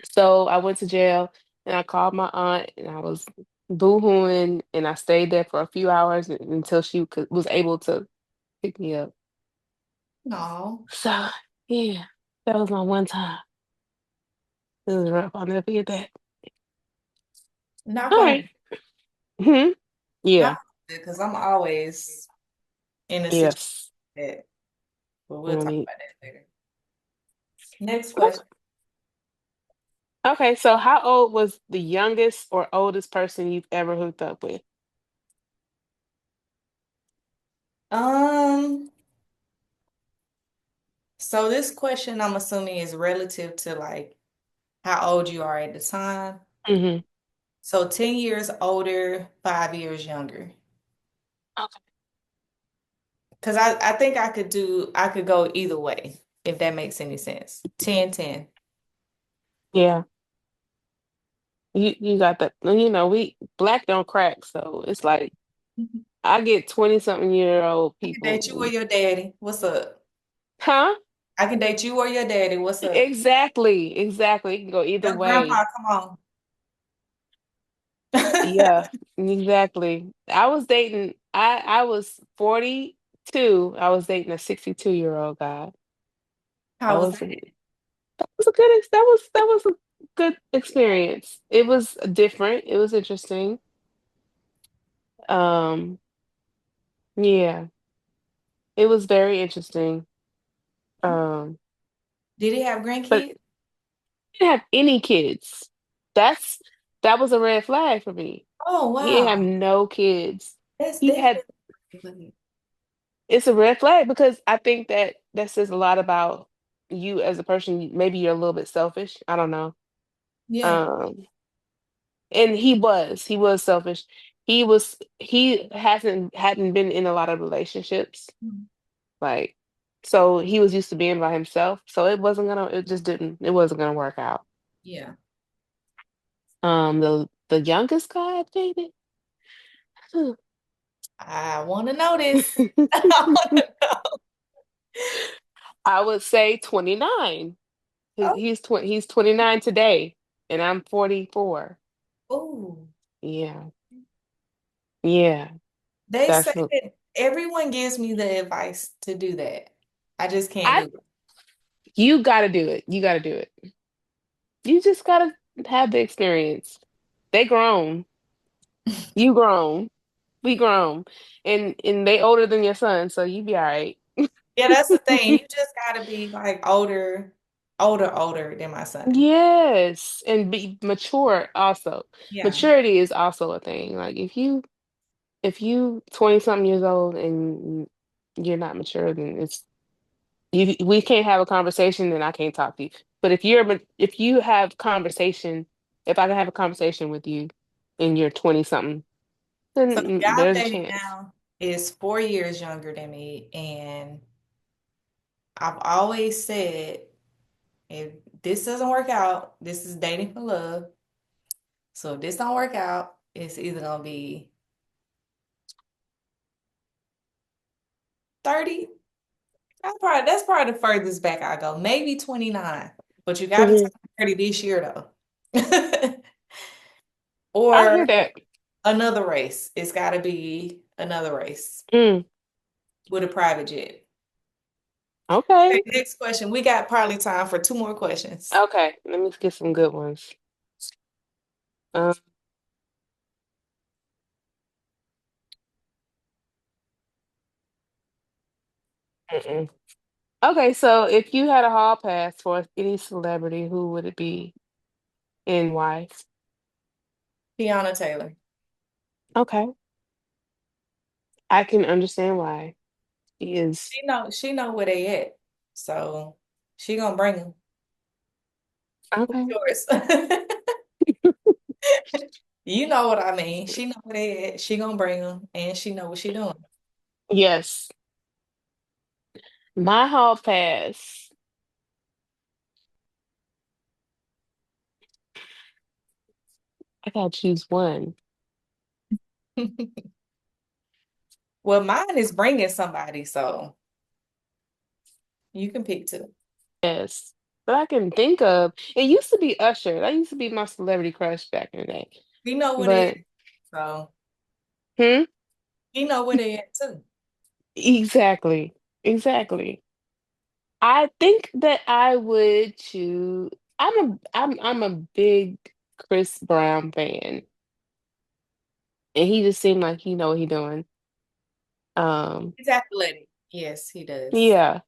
So I went to jail and I called my aunt and I was boo-hooing and I stayed there for a few hours until was able to pick me up. No, So yeah, that was my one time. It was rough. I'll never forget that. not All for me. right. Hmm. Not Yeah. because I'm always in a situation Yes. like that, but we'll talk Honey. about that later. Next question. Okay, so how old was the youngest or oldest person you've ever hooked up with? Um, so this question I'm assuming is relative to like how old you are at the time. Hmm. So 10 years older, 5 years younger. Okay. Because I think I could go either way, if that makes any sense. 10, 10. Yeah, you got that. You know, we black don't crack, so it's like I get 20 something year old I can date people. you or your daddy. What's up? Huh? I can date you or your daddy. What's up? Exactly, exactly. It can go either Your grandpa, way. come on. Yeah, exactly. I was 42. I was dating a 62-year-old guy. How was that? That was a good that was a good experience. It was different. It was interesting. Um, yeah, it was very interesting. Um, Did he have but grandkids? he didn't have any kids. That's that was a red flag for me. Oh, He didn't have wow. no kids. That's He had definitely. It's a red flag because I think that that says a lot about you as a person. Maybe you're a little bit selfish. I don't know. Yeah. Um, and he was selfish. He hadn't been in a lot of relationships, like So he was used to being by himself. So it just didn't, it wasn't gonna work out. Yeah. The youngest guy I dated, I want to know this. I want to know. I would say 29. Oh, He's 29 today, and I'm 44. ooh. Yeah. Yeah. They say That's what that everyone gives me the advice to do that. I just can't I do you gotta do it. You gotta do it. You just gotta have the experience. They grown. it. You grown. We grown. And they older than your son, so you be all right. Yeah, that's the thing. You just gotta be like older than my son. Yes, and be mature also. Yeah. Maturity is also a thing. Like if you 20 something years old and you're not mature, then we can't have a conversation, then I can't talk to you. But if you have conversation, if I can have a conversation with you and you're 20 something, So then the guy I'm there's a dating chance. now is 4 years younger than me, and I've always said if this doesn't work out, this is dating for love. So if this don't work out, it's either gonna be 30. That's probably the furthest back I go. Maybe 29. But you gotta Hmm. turn 30 this year though. I hear Or that. another race. It's gotta be another race Mm, with a private jet. Okay, okay. next question. We got probably time for two more questions. Okay. Let me get some good ones. Um, mm-mm. Okay, so if you had a hall pass for any celebrity, who would it be and why? Tiana Taylor. Okay. I can understand why. He is She know where they at. So she gonna bring them. Who's okay. yours? You know what I mean. She know where they at. She gonna bring them, and she know what she doing. Yes. My hall pass. I gotta choose one. Well, mine is bringing somebody, so you can pick two. Yes. But I can think of it used to be Usher. That used to be my celebrity crush back in the day. We know what they at, But so hmm? he know where they at too. Exactly. Exactly. I think that I would choose I'm a big Chris Brown fan. And he just seemed like he know what he doing. Um, He's athletic. Yes, he does. yeah,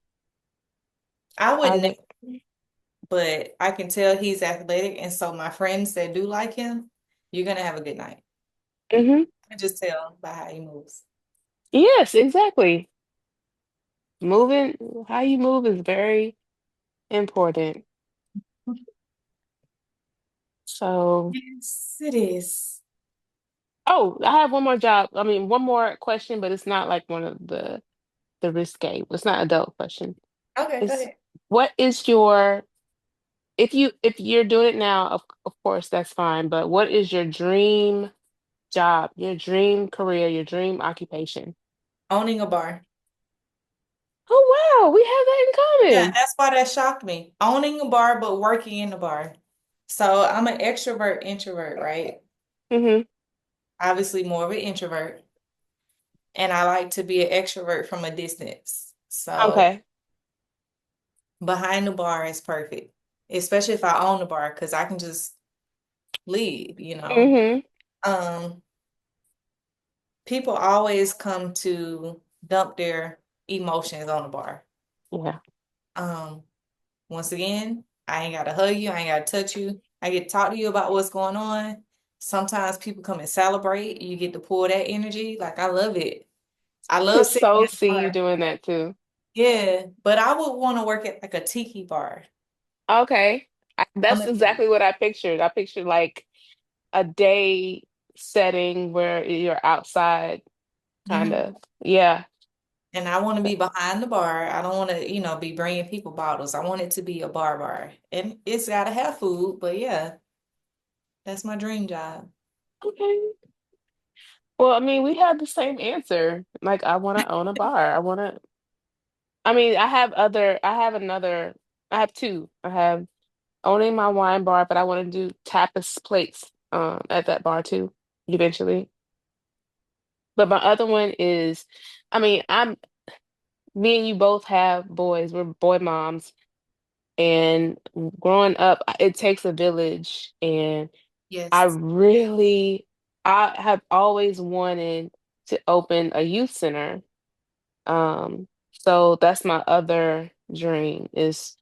I I wouldn't know, would. but I can tell he's athletic, and so my friends that do like him, you're gonna have a good night. Hmm. I can just tell by how he moves. Yes, exactly. Moving, how you move is very important. So, Yes, it is. oh, I have one more job. I mean, one more question, but it's not like one of the risque. It's not adult question. Okay, go It's ahead. what is your if you're doing it now, of course that's fine, but what is your dream job, your dream career, your dream occupation? Owning a bar. Oh wow, we have that Yeah, in common. that's why that shocked me. Owning a bar, but working in a bar. So I'm an extrovert, introvert, right? Hmm. Obviously more of an introvert. And I like to be an extrovert from a distance. So Okay. behind the bar is perfect, especially if I own the bar, because I can just leave. Hmm. Um, People always come to dump their emotions on the bar. Yeah. Um, Once again, I ain't gotta hug you, I ain't gotta touch you. I get to talk to you about what's going on. Sometimes people come and celebrate. You get to pour that energy. Like I love it. I I can love sitting so at the see you bar. doing that too. Yeah, but I would want to work at like a tiki bar. Okay. I'm That's a tiki. exactly what I pictured. I pictured like a day setting where you're outside, kind Mhm. of. Yeah. And I want to be behind the bar. I don't want to, be bringing people bottles. I want it to be a bar. And it's got to have food, but yeah, that's my dream job. Okay. Well, I mean, we had the same answer. Like, I want to own a bar. I mean, I have two. I have owning my wine bar, but I want to do tapas plates at that bar too, eventually. But my other one is, I mean, me and you both have boys. We're boy moms. And growing up, it takes a village. And I Yes. really, I have always wanted to open a youth center. So that's my other dream is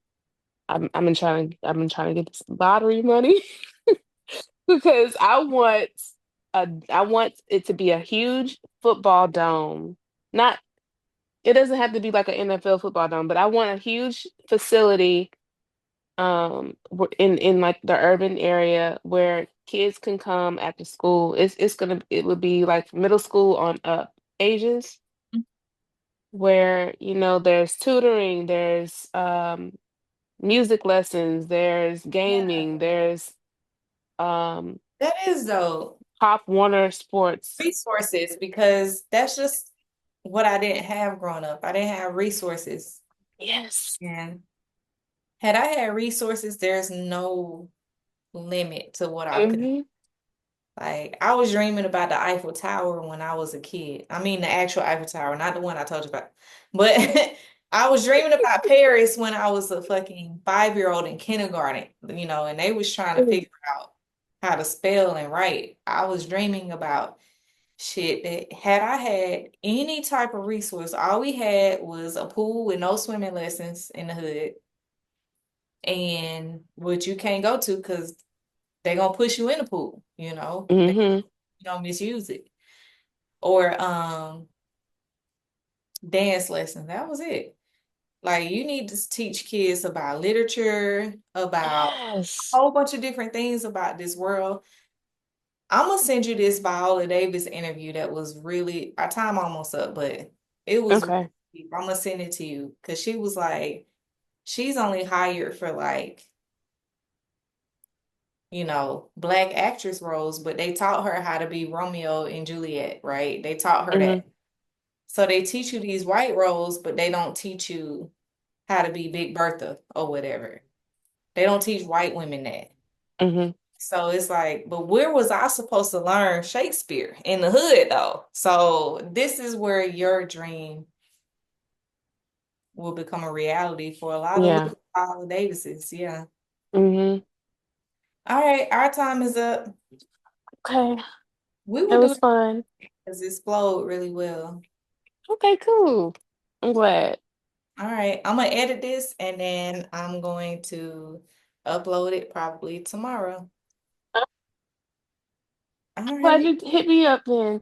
I've been trying to get this lottery money because I want it to be a huge football dome. Not it doesn't have to be like an NFL football dome, but I want a huge facility in like the urban area where kids can come after school. It would be like middle school on up ages where there's tutoring, there's music lessons, there's Yeah, gaming, there's um that is though Pop Warner Sports. resources because that's just what I didn't have growing up. I didn't have resources. Yes. And had I had resources, there's no limit to what I could. Hmm. Like, I was dreaming about the Eiffel Tower when I was a kid. I mean, the actual Eiffel Tower, not the one I told you about. But I was dreaming about Paris when I was a fucking 5-year-old in kindergarten, and they was trying to figure out how to spell and write. I was dreaming about shit that had I had any type of resource, all we had was a pool with no swimming lessons in the hood, and which you can't go to because they're gonna push you in the pool, Hmm. you don't misuse it. Or dance lessons. That was it. Like you need to teach kids about literature, about a Yes. whole bunch of different things about this world. I'm gonna send you this Viola Davis interview that was really our time almost up, but it was really Okay. deep. I'm gonna send it to you because she was like, she's only hired for like, black actress roles, but they taught her how to be Romeo and Juliet, right? They taught her Hmm. that. So they teach you these white roles, but they don't teach you how to be Big Bertha or whatever. They don't teach white women that. Hmm. So it's like, but where was I supposed to learn Shakespeare? In the hood, though. So this is where your dream will become a reality for a lot of Yeah. little Viola Davises. Yeah. Hmm. All right, our time is up. Okay. We It will do was it fun. because it flowed really well. Okay, cool. I'm glad. All right, I'm gonna edit this and then I'm going to upload it probably tomorrow. All Glad right. you hit me up then.